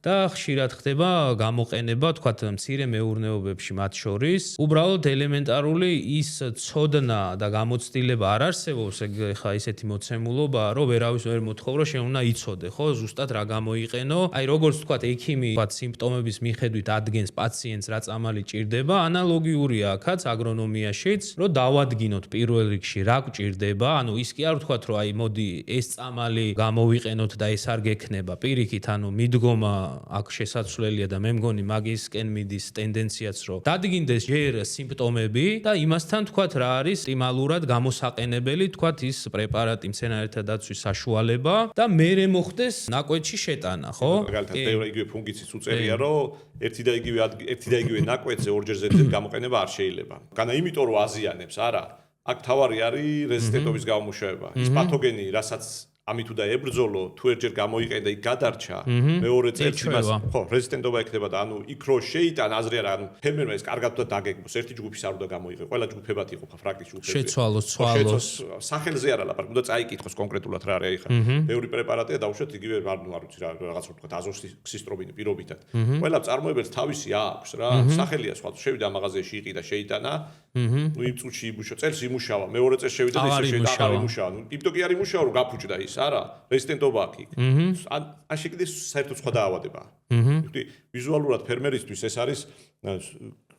და ხშირად ხდება გამოყენება, თქვათ, მცირე მეურნეობებში მათ შორის. უბრალოდ ელემენტარული ის ცოდნა და გამოცდილება არ არსებობს, ეხა ისეთი მოცემულობა, რომ ვერავის ვერ მოთხოვრო, შენ უნდა იცოდე, ხო, ზუსტად რა გამოიყენო. აი, როგორც თქვათ, ექიმი, თქვათ, სიმპტომების მიხედვით ადგენს პაციენტს რა წამალი ჭირდება, ანალოგიურია აქაც აგრონომიაშიც, რომ დავადგინოთ პირველ რიგში რა გჭირდება, ანუ ის კი არ ვთქვათ, რომ აი, მოდი ეს წამალი გამოვიყენოთ და ეს არ გექნება. პირიქით, ანუ მიდგომა აქ შესაძლებელია და მე მგონი მაგისკენ მიდის ტენდენციაც რომ დადგინდეს ჯერ სიმპტომები და იმასთან თქვათ რა არის optimalურად გამოსაყენებელი თქვათ ის პრეპარატი მცენარეთა დაცვის საშუალება და მერე მოხდეს ნაკვეთში შეტანა, ხო? მაგალითად, ბევრი იგივე ფუნგიციდს უწერია, რომ ერთი და იგივე ნაკვეთზე ორჯერ ზედმეტ გამოყენება არ შეიძლება. განა იმიტომ რომ აზიანებს, არა. აქ თავარი არის რეზისტენტობის გამომუშავება. ის პათოგენი, რასაც ამით უნდა ებრძოლო, თუ ერთჯერ გამოიყენდა იქ გადარჩა, მეორე წელს იმას ხო, რეზისტენტობა ექნება და ანუ იქ რო შეიტან აზრი არა, ანუ ფერმერმა ეს კარგად უნდა დაგეგმოს, ერთი ჯგუფის არ უნდა გამოიყენო, ყველა ჯგუფებად იყოფა ფრაქტის ჯგუფები. შეცვალოს, ცვალოს. სახელზე არა ლაპარაკი, უნდა წაიკითხოს კონკრეტულად რა არის ხა. ბევრი პრეპარატია დაუშვათ იგივე არ ვიცი რა რაღაც ვთქვა აზოქსისტრობინი პირობითად. ყველა წარმოებელს თავისი აქვს რა, სახელია სხვა. შევიდა მაღაზიაში იყიდა, შეიტანა, ნუ იმ წუთში იმუშავა, წელს იმუშავა, მეორე წელს შევიდა და ისე შეიტანა, აღარ იმუშავა. ნუ იმდო კი არ იმუშავა, რომ გაფუჭდა ის, არა, რეზისტენტობა აქვს იქ. ან შეგდეს საერთოდ სხვა დაავადებაა. ვთქვი, ვიზუალურად ფერმერისთვის ეს არის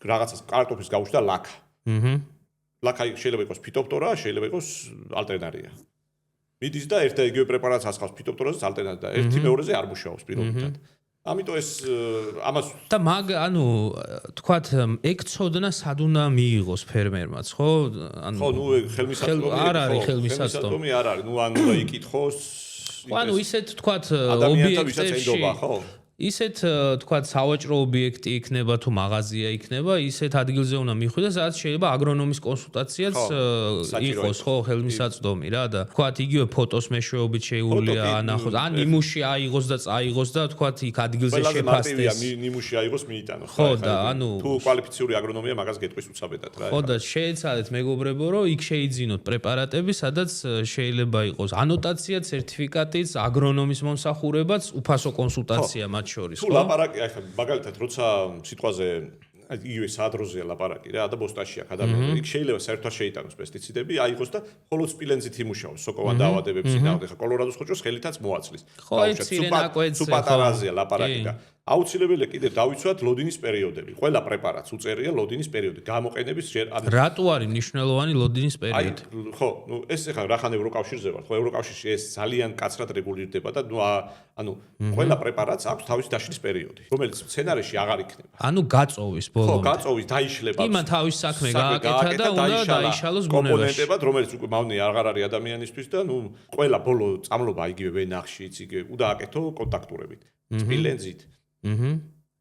რაღაცას კარტოფის გაუშვდა ლაქა. ლაქა შეიძლება იყოს ფიტოპტორა, შეიძლება იყოს ალტერნარია. მიდის და ერთ და იგივე პრეპარატს ასხავს ფიტოპტორაზე ალტერნატივად და ერთი მეორეზე არ მუშაობს პირობითად. ამიტომ ეს ამას და ანუ თქვათ ექცოდნა სად უნდა მიიღოს ფერმერმაც, ხო? ანუ ხო, ნუ ხელმისაწვდომი არ არის ხელმისაწვდომი. არ არის, ნუ ანუ უნდა იკითხოს. ანუ ისეთ თქვათ ობიექტებში ხო? ისეთ თქვათ სავაჭრო ობიექტი იქნება თუ მაღაზია იქნება, ისეთ ადგილზე უნდა მიხვიდას, სადაც შეიძლება აგრონომის კონსულტაციაც იყოს, ხო, ხელმისაწვდომი რა და თქვათ იგივე ფოტოს მეშვეობით შეუძლია ანახოს, ან ნიმუში აიღოს და წაიღოს და თქვათ იქ ადგილზე შეფასდეს. ნიმუში აიღოს მიიტანოს. ხო და ანუ თუ კვალიფიციური აგრონომია მაგას გეტყვის უცაბედად რა. ხო და შეეცადეთ მეგობრებო, რომ იქ შეიძინოთ პრეპარატები, სადაც შეიძლება იყოს ანოტაცია, სერტიფიკატიც, აგრონომის მომსახურებაც, უფასო კონსულტაცია მათ შორის, ხო? თუ ლაპარაკი, ახლა მაგალითად, როცა სიტყვაზე იგივე საადროზეა ლაპარაკი რა და ბოსტაშია ადამიანები, იქ შეიძლება საერთოდ შეიტანოს პესტიციდები, აიღოს და მხოლოდ სპილენძით იმუშაოს, სოკოვან დაავადებებს წინააღმდეგ. ხა კოლორადოს ხოჭოს ხელითაც მოაცლის. სუპატარაზეა ლაპარაკი და აუცილებელია კიდევ დავიცვათ ლოდინის პერიოდები. ყველა პრეპარატს უწერია ლოდინის პერიოდი. გამოყენების რატო არის მნიშვნელოვანი ლოდინის პერიოდი? ხო, ნუ ეს ახლა რახან ევროკავშირზე ვარ, ხო, ევროკავშირში ეს ძალიან კაცრად რეგულირდება და ნუ ანუ ყველა პრეპარატს აქვს თავისი დაშლის პერიოდი, რომელიც სცენარში აღარ იქნება. ანუ გაწოვის ბოლომდე. ხო, გაწოვის დაიშლება. იმან თავის საქმე გააკეთა და უნდა დაიშალოს ბუნებაში. კომპონენტებად, რომელიც უკვე მავნე აღარ არის ადამიანისთვის და ნუ ყველა ბოლო წამლობა იგივე ვენახშიც, იგივე უნდა აკეთო კონტაქტურებით. სპილენძით.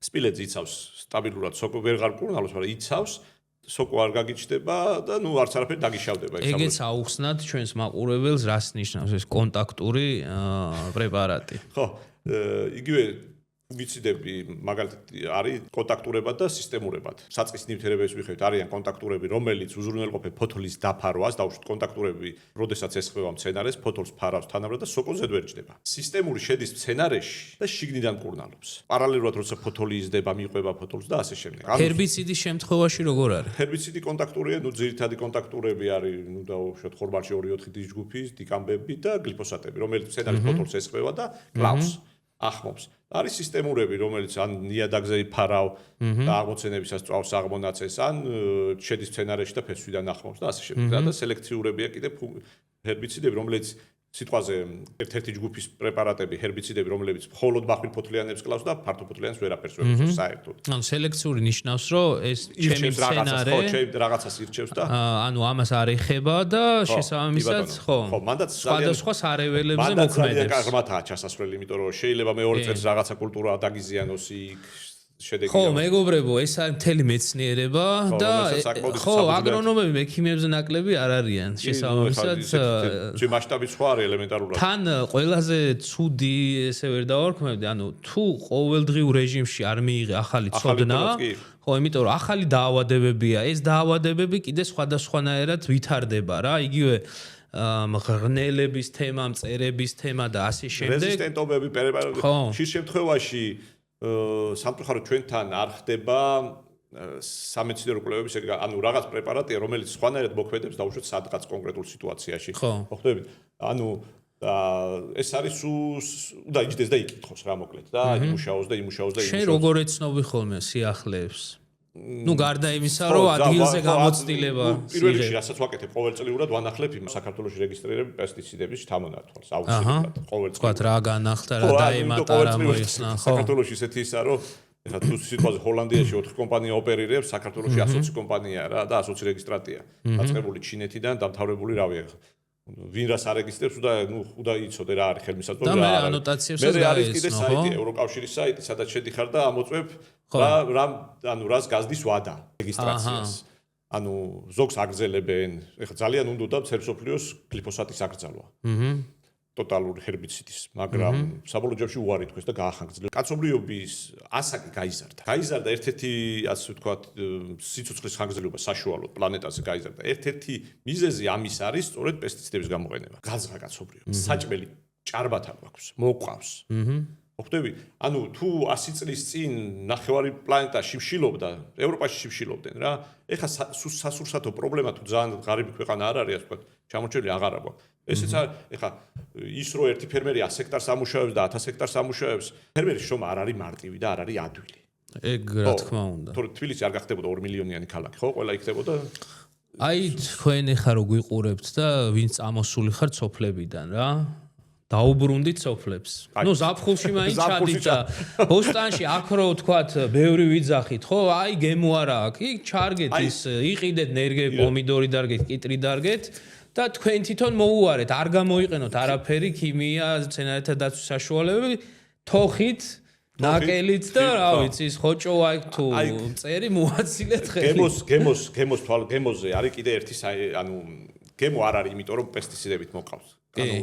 სპილენძი იცავს სტაბილურად სოკო ვერ გარკურნალოს, მაგრამ იცავს სოკო არ გაგიჩნდება და ნუ არც არაფერი დაგიშავდება ის. ეგეც აუხსნათ ჩვენს მაყურებელს, რას ნიშნავს ეს კონტაქტური პრეპარატი. ხო, იგივე ფუნგიციდები მაგალითად არის კონტაქტურებად და სისტემურებად. საწყის ნივთიერებების მიხედვით არიან კონტაქტურები, რომელიც უზრუნველყოფენ ფოთლის დაფარვას, დაუშვათ კონტაქტურები, როდესაც ესხება მცენარეს, ფოთლს ფარავს თანაბრად და სოკოზე ვერ ჯდება. სისტემური შედის მცენარეში და შიგნიდან კურნალობს. პარალელურად როცა ფოთოლი იზრდება, მიყვება ფოთოლს და ასე შემდეგ. ჰერბიციდის შემთხვევაში როგორ არის? ჰერბიციდი კონტაქტურია, ნუ ძირითადი კონტაქტურები არის, ნუ დაუშვათ ხორბალში 2-4 დისჯგუფის, დიკამბები და გლიფოსატები, რომელიც მცენარის ფოთოლს ესხება და კლავს. ახმობს. არის სისტემურები, რომელიც ან ნიადაგზე ფარავ და აღმოცენებისას წვავს აღმონაცეს, ან შედის მცენარეში და ფესვიდან ახმობს და ასე შემდეგ. და სელექციურებია კიდევ ჰერბიციდები, რომელიც სიტყვაზე ერთ-ერთი ჯგუფის პრეპარატები, ჰერბიციდები, რომლებიც მხოლოდ ბახვილფოთლიანებს კლავს და ფართოფოთლიანებს ვერაფერს ვერ იწვევს საერთოდ. ანუ სელექციური ნიშნავს, რომ ეს ჩემი მცენარე რაღაცას ირჩევს და ანუ ამას არ ეხება და შესაბამისად, ხო. ხო, მანდაც სხვადასხვა სარეველებზე მოქმედებს. მანდაც ძალიან კარგმათაა ჩასასვლელი, იმიტომ რომ შეიძლება მეორე წელს რაღაცა კულტურა დაგიზიანოს იქ შედეგი. ხო, მეგობრებო, ეს არის მთელი მეცნიერება და ხო, აგრონომები მექიმებზე ნაკლები არ არიან. შესაბამისად, ჯერ მასშტაბი სხვა არის ელემენტარულად. თან ყველაზე ცუდი ესე ვერ დავარქმევდი, ანუ თუ ყოველდღიურ რეჟიმში არ მიიღე ახალი ცოდნა, ხო, იმიტომ რომ ახალი დაავადებებია, ეს დაავადებები კიდე სხვადასხვანაირად ვითარდება რა, იგივე მღრღნელების თემა, მწერების თემა და ასე შემდეგ. რეზისტენტობები, ხშირ შემთხვევაში სამწუხაროდ ჩვენთან არ ხდება სამეცნიერო კვლევების, ანუ რაღაც პრეპარატია, რომელიც სხვანაირად მოქმედებს დაუშვათ სადღაც კონკრეტულ სიტუაციაში. მოხდებით? ანუ ეს არის უნდა იჯდეს და იკითხოს რა მოკლედ და იმუშაოს და იმუშაოს და იმუშაოს. შენ როგორ ეცნობი ხოლმე სიახლეებს? ნუ გარდა იმისა, რომ ადგილზე გამოცდილება. პირველ რიგში რასაც ვაკეთებ, ყოველწლიურად ვანახლებ იმ საქართველოს რეგისტრირებული პესტიციდების შთამონათვალს, აუცილებლად. ყოველწლიურად. თქვათ რა განახლდა, რა დაემატა, რა მოიხსნა, ხო? საქართველოში ისეთი ისაა, რომ ეხლა თუ სიტყვაზე ჰოლანდიაში 4 კომპანია ოპერირებს, საქართველოში 120 კომპანიაა რა და 120 რეგისტრატია. დაწყებული ჩინეთიდან, დამთავრებული რავი ახლა. ვინ რას არეგისტრებს უნდა იცოდე რა არის ხელმისაწვდომი და მე ანოტაციებსაც მე არის კიდე საიტი, ევროკავშირის საიტი, სადაც შედიხარ და ამოწმებ რას გაზდის ვადა რეგისტრაციას. ანუ ზოგს აგრძელებენ, ეხლა ძალიან უნდოდა მსოფლიოს გლიფოსატის აკრძალვა. ტოტალური ჰერბიციდის, მაგრამ საბოლოო ჯამში უარი თქვეს და გაახანგრძლილა. კაცობრიობის ასაკი გაიზარდა. გაიზარდა ერთ-ერთი, ასე ვთქვათ, სიცოცხლის ხანგრძლივობა საშუალოდ პლანეტაზე გაიზარდა. ერთ-ერთი მიზეზი ამის არის სწორედ პესტიციდების გამოყენება. გაძღა კაცობრიობა. საჭმელი ჭარბათა გვაქვს, მოყავს. ხვდები? ანუ თუ 100 წლის წინ ნახევარი პლანეტა შიმშილობდა, ევროპაში შიმშილობდნენ რა. ეხლა სასურსათო პრობლემა თუ ძალიან ღარიბი ქვეყანა არ არის, ასე ვთქვათ, ჩამოჭრილი აღარ აქვს. ესეც ეხლა ის რო ერთი ფერმერი 100 ჰექტარს ამუშავებს და 1000 ჰექტარს ამუშავებს, ფერმერის შრომა არ არის მარტივი და არ არის ადვილი. ეგ რა თქმა უნდა. თორე თბილისი არ გახდებოდა 2 მილიონიანი ქალაქი, ხო? ყველა იქნებოდა. აი თქვენ ეხა რო გვიყურებთ და ვინც წამოსული ხართ სოფლებიდან რა. დაუბრუნდით სოფლებს. ნუ ზაფხულში მაინც ჩადით და ბოსტანში აქ რო თქვათ ბევრი ვიძახით, ხო? აი გემო არა აქვს. იქ ჩარგეთ ის იყიდეთ ნერგები, პომიდორი დარგეთ, კიტრი დარგეთ. და თქვენ თვითონ მოუარეთ, არ გამოიყენოთ არაფერი ქიმია, მცენარეთა დაცვის საშუალებები, თოხით, ნაკელით და რა ვიცი, ის ხოჭო აი თუ წერი მოაცილეთ ხელი. გემოზე არის კიდე ერთი, ანუ გემო არ არის, იმიტომ რომ პესტიციდებით მოყავს. ანუ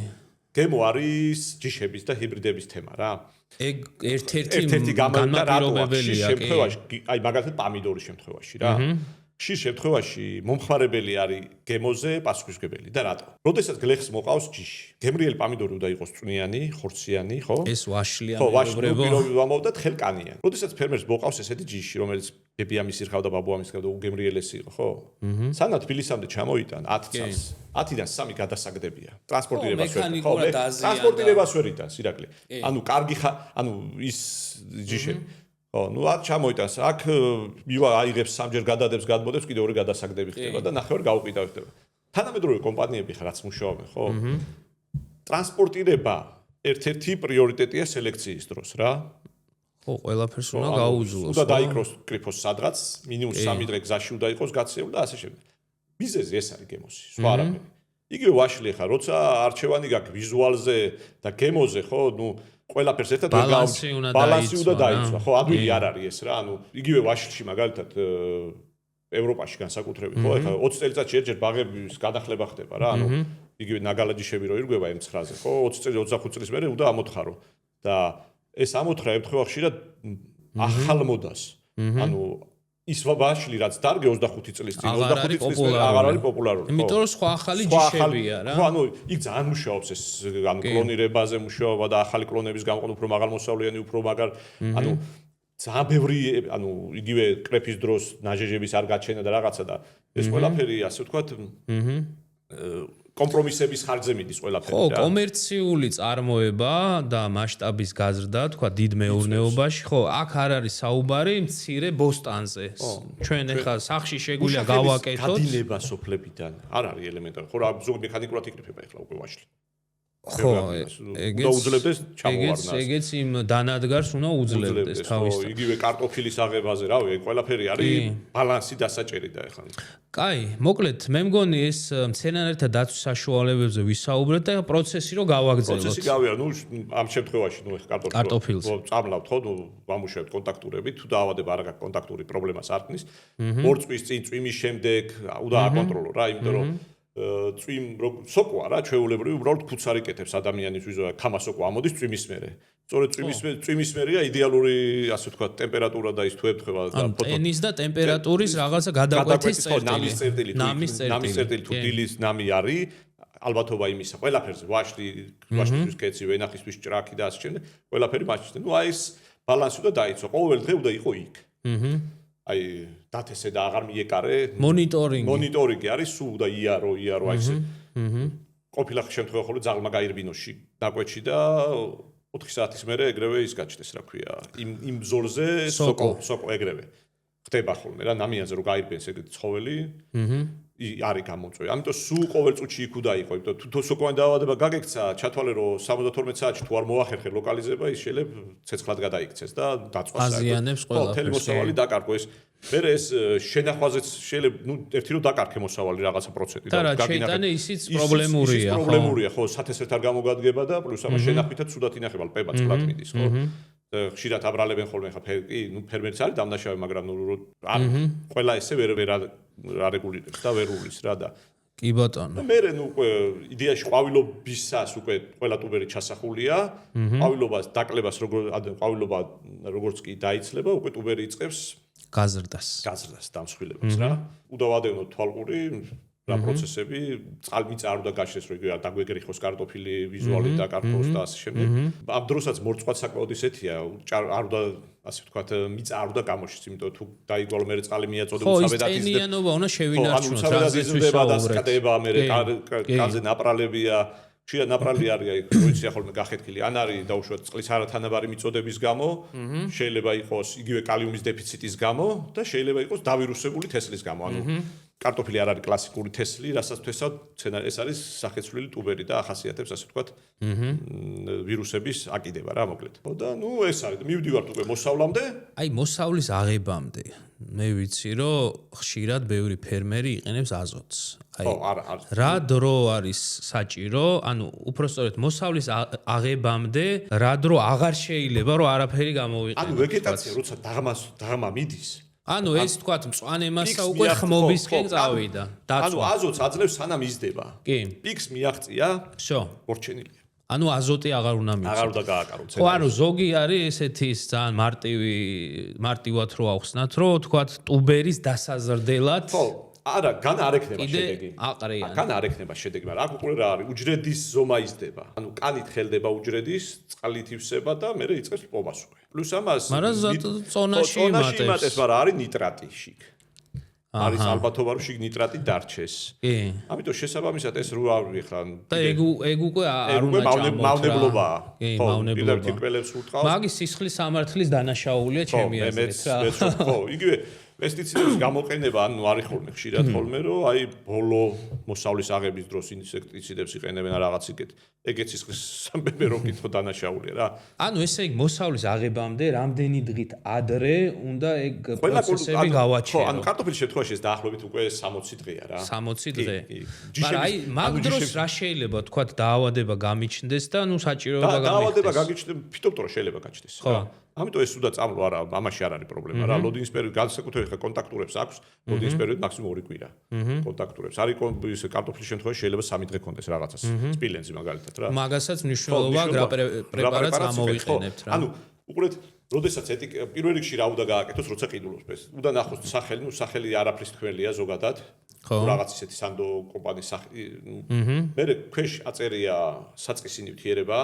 გემო არის ჯიშების და ჰიბრიდების თემა რა. ეგ ერთ-ერთი განმარტოებელია, შემთხვევაში, აი მაგალითად პომიდორის შემთხვევაში რა. ხშირ შემთხვევაში მომხმარებელი არის გემოზე პასუხისმგებელი და რატო? როდესაც გლეხს მოყავს ჯიში. გემრიელი პომიდორი უნდა იყოს წვნიანი, ხორციანი, ხო? ეს ვაშლიანი მეგობრებო. ვამოვდა თხელკანიანი. როდესაც ფერმერს მოყავს ესეთი ჯიში, რომელიც ბებიამისი რხავ და ბაბუამისი რხავ და უგემრიელესი იყო, ხო? სანამ თბილისამდე ჩამოიტან 10 წელს, 10-დან 3 გადასაგდებია. ტრანსპორტირებას ვერ იტანს, ხო? ტრანსპორტირებას ვერ იტანს, ირაკლი. ანუ კარგი ანუ ის ჯიშები ხო, ნუ აქ ჩამოიტანს, აქ აიღებს სამჯერ გადადებს, გადმოდებს, კიდე ორი გადასაგდები ხდება და ნახევარ გაუკიდავ ხდება. თანამედროვე კომპანიები ხა რაც მუშაობენ, ხო? ტრანსპორტირება ერთ-ერთი პრიორიტეტია სელექციის დროს რა. ხო, ყველაფერს უნდა გაუძლოს. უნდა დაიკროს კრიფოს სადღაც, მინიმუმ 3 დღე გზაში უნდა იყოს გაცეულ და ასე შემდეგ. მიზეზი ეს არის გემოსი, სხვა არაფერი. იგივე ვაშლი ხა, როცა არჩევანი გაქვს ვიზუალზე და გემოზე, ხო, ნუ ყველაფერს ერთად ბალანსი უნდა დაიცვა, ხო, ადვილი არ არის ეს რა, ანუ იგივე ვაშლში მაგალითად ევროპაში განსაკუთრებით, ხო, ეხლა 20 წელიწადში ერთჯერ ბაღების განახლება ხდება რა, ანუ იგივე ნაგალაჯიშები რო ირგვება M9-ზე, ხო, 20 წელი 25 წლის მერე უნდა ამოთხარო და ეს ამოთხრა ემთხვევა ხშირად ახალ მოდას. ანუ ის ვაშლი რაც დარგე 25 წლის წინ 25 წლის მერე აღარ არის პოპულარული. იმიტომ რომ სხვა ახალი ჯიშებია რა. ხო, ანუ იქ ძალიან მუშაობს ეს ანუ კლონირებაზე მუშაობა და ახალი კლონების გამოყენება უფრო მაღალმოსავლიანი, უფრო მაგარ ანუ ძალიან ბევრი ანუ იგივე კრეფის დროს ნაჟეჟების არ გაჩენა და რაღაცა და ეს ყველაფერი ასე ვთქვათ კომპრომისების ხარჯზე მიდის ყველაფერი რა. ხო, კომერციული წარმოება და მასშტაბის გაზრდა, თქვა დიდ მეურნეობაში, ხო, აქ არ არის საუბარი მცირე ბოსტანზე. ჩვენ ახლა სახში შეგვიძლია გავაკეთოთ. გადინება სოფლებიდან არ არის 엘ემენტარი. ხო, რა ზოგი მექანიკურად იკრიფება ახლა უკვე ვაშლი. ხო, უძლებდეს ჩამოვარდნას. ეგეც იმ დანადგარს უნდა უძლებდეს თავისთავად. ხო, იგივე კარტოფილის აღებაზე, რავი, ყველაფერი არის ბალანსი დასაჭერი და ახლა. კაი, მოკლედ, მე მგონი ეს მცენარეთა დაცვის საშუალებებზე ვისაუბრეთ და პროცესი რო გავაგრძელოთ. პროცესი გავიარ, ნუ ამ შემთხვევაში ნუ ახლა კარტოფილს წამლავთ, ხო, ნუ ვამუშავებთ კონტაქტურებით, თუ დაავადება არ გაქვს კონტაქტური პრობლემას არ ქნის. 2 წვის წინ, წვიმის შემდეგ უნდა აკონტროლო რა, იმიტომ რომ წვიმ სოკოა რა, ჩვეულებრივი უბრალოდ ფუცარი კეთებს ადამიანის ვიზუალ ქამასოკო ამოდის წვიმის მერე. სწორედ წვიმის მერეა იდეალური, ასე ვთქვათ, ტემპერატურა და ის თუ ებთხება და ენის და ტემპერატურის რაღაცა გადაკვეთის წერტილი. ნამის წერტილი თუ დილის ნამი არის, ალბათობა იმისა, ყველაფერზე, ვაშლისთვის კეცი, ვენახისთვის ჭრაკი და ასე შემდეგ, ყველაფერი მასში. ნუ აი ეს ბალანსი უნდა დაიცვა, ყოველ დღე უნდა იყო იქ. აი დათესე და აღარ მიეკარე მონიტორინგი არის სულ და იარო აი ესე ყოფილა შემთხვევა ხოლმე ძალმა გაირბინოში დაკვეთში და 4 საათის მერე ეგრევე ის გაჩნდეს რა ქვია იმ ბზოლზე სოკო ეგრევე ხდება ხოლმე რა ნამიანზე რო გაირბენს ეგეთი ცხოველი არის გამოწვევი ამიტომ სულ ყოველ წუთში იქ უნდა იყო იმიტომ თუ სოკოვანი დაავადება გაგექცა ჩათვალე რომ 72 საათში თუ არ მოახერხე ლოკალიზება ის შეიძლება ცეცხლად გადაიქცეს და დაწვას აზიანებს ყველაფერს თელი მოსავალი დაკარგო ეს მერე ეს შენახვაზეც შეიძლება ნუ ერთი რომ დაკარგე მოსავალი რაღაცა პროცენტი და გაგინახე ისიც პრობლემურია ხო სათესერთ არ გამოგადგება და პლუს ამას შენახვითაც სუდათ ინახება პება წყლად მიდის ხო ხშირად აბრალებენ ხოლმე ხა ნუ ფერმერიც არის დამნაშავე მაგრამ ნუ არ ყველა ესე ვერ არეგულირებს და ვერ უვლის რა და კი ბატონო. მე უკვე იდეაში ყვავილობისას უკვე ყველა ტუბერი ჩასახულია. ყვავილობას დაკლებას ყვავილობა როგორც კი დაიცლება, უკვე ტუბერი იწყებს გაზრდას, დამსხვილებას რა. უდავადევნო თვალყური რა პროცესები, წყალმიწა არ უნდა გაჩნდეს, რომ იგივე დაგვეგრიხოს კარტოფილი ვიზუალით და კარტოფილს და ასე შემდეგ. ამ დროსაც მორწყვაც საკმაოდ ისეთია, არ უნდა ასე ვთქვათ, მიწა არ უნდა გამოშეს, იმიტომ თუ დაიგვალო მე წყალი მიაწოდე უცაბედად იზრდება. ხო, ტენიანობა უნდა შევინარჩუნოთ, რაზეც იზრდება და სკდება, მე კანზე ნაპრალებია. შია ნაპრალი არის, აი, როიცი ახლა გახეთქილი, ან არის დაუშვათ წყლის არათანაბარი მიწოდების გამო, შეიძლება იყოს იგივე კალიუმის დეფიციტის გამო და შეიძლება იყოს დავირუსებული თესლის გამო. ანუ კარტოფილი არ არის კლასიკური თესლი, რასაც თესავთ, ეს არის სახეცვლილი ტუბერი და ახასიათებს ასე ვთქვათ, ვირუსების აკიდება რა მოკლედ. და ნუ ეს არის, მივდივართ უკვე მოსავლამდე. აი, მოსავლის აღებამდე მე ვიცი, რომ ხშირად ბევრი ფერმერი იყენებს აზოტს. აი, რა დრო არის საჭირო, ანუ უпростоრეთ მოსავლის აღებამდე, რა დრო აღარ შეიძლება, რომ არაფერი გამოვიყენოს. ანუ ვეგეტაცია, როცა დაღმა მიდის, ანუ ეს თქვათ მწვანე მასა უკვე ხმობისკენ წავიდა. ანუ აზოტს აძლევს სანამ იზრდება. კი. პიკს მიაღწია, всё, მორჩენილია. ანუ აზოტი აღარ უნდა მიწოს. აღარ უნდა გააკაროთ. ხო, ანუ ზოგი არის ესეთი ძალიან მარტივად რო ახსნათ, რომ თქვათ ტუბერის დასაზრდელად. ხო, არა, გან არ ექნება შედეგი. აყრიან. გან არ ექნება შედეგი, მაგრამ აქ უკვე რა არის? უჯრედის ზომა იზრდება. ანუ კანით ხელდება უჯრედის, წყალით ივსება და მერე იწყებს პოვას უკვე. პლუს ამას მაგრამ წონაში იმატებს, მაგრამ არის ნიტრატი შიგ. არის ალბათობა რომ შიგ ნიტრატი დარჩეს. კი. ამიტომ შესაბამისად ეს რო არის ხან და ეგ უკვე არ უნდა ჭამოთ. მავნებლობაა. კი, მავნებლობა. თირკველებს ურტყავს. მაგის სისხლის სამართლის დანაშაულია ჩემი აზრით რა. ხო, იგივე პესტიციდების გამოყენება ანუ არის ხოლმე ხშირად ხოლმე რომ აი ბოლო მოსავლის აღების დროს ინსექტიციდებს იყენებენ რაღაც იქეთ ეგეც სისხლის სამბებერო კითხო დანაშაულია რა. ანუ ესე იგი მოსავლის აღებამდე რამდენი დღით ადრე უნდა ეგ პროცესები გავაჩერო. ხო, ანუ კარტოფილის შემთხვევაში ეს დაახლოებით უკვე 60 დღეა რა. 60 დღე. მაგრამ აი მაგ დროს რა შეიძლება თქვათ დაავადება გამიჩნდეს და ნუ საჭიროება გამიხდეს. დაავადება გამიჩნდეს, ფიტოპტორა შეიძლება გაჩნდეს. ხო. ამიტომ ეს უნდა წამლო არა, ამაში არ არის პრობლემა რა. ლოდინის პერიოდი განსაკუთრებით ხა კონტაქტურებს აქვს, ლოდინის პერიოდი მაქსიმუმ 2 კვირა. კონტაქტურებს. არის ის კარტოფილის შემთხვევაში შეიძლება 3 დღე კონდეს რაღაცას. სპილენძი მაგალითად რა. მაგასაც მნიშვნელობა პრეპარატს გამოვიყენებთ რა. ანუ უყურეთ, როდესაც პირველ რიგში რა უნდა გააკეთოს, როცა ყიდულობს. უნდა ნახოს სახელი, ნუ სახელი არაფრის თქვენია ზოგადად. რაღაც ისეთი სანდო კომპანიის სახელი. მე ქვეშ აწერია საწყისი ნივთიერება,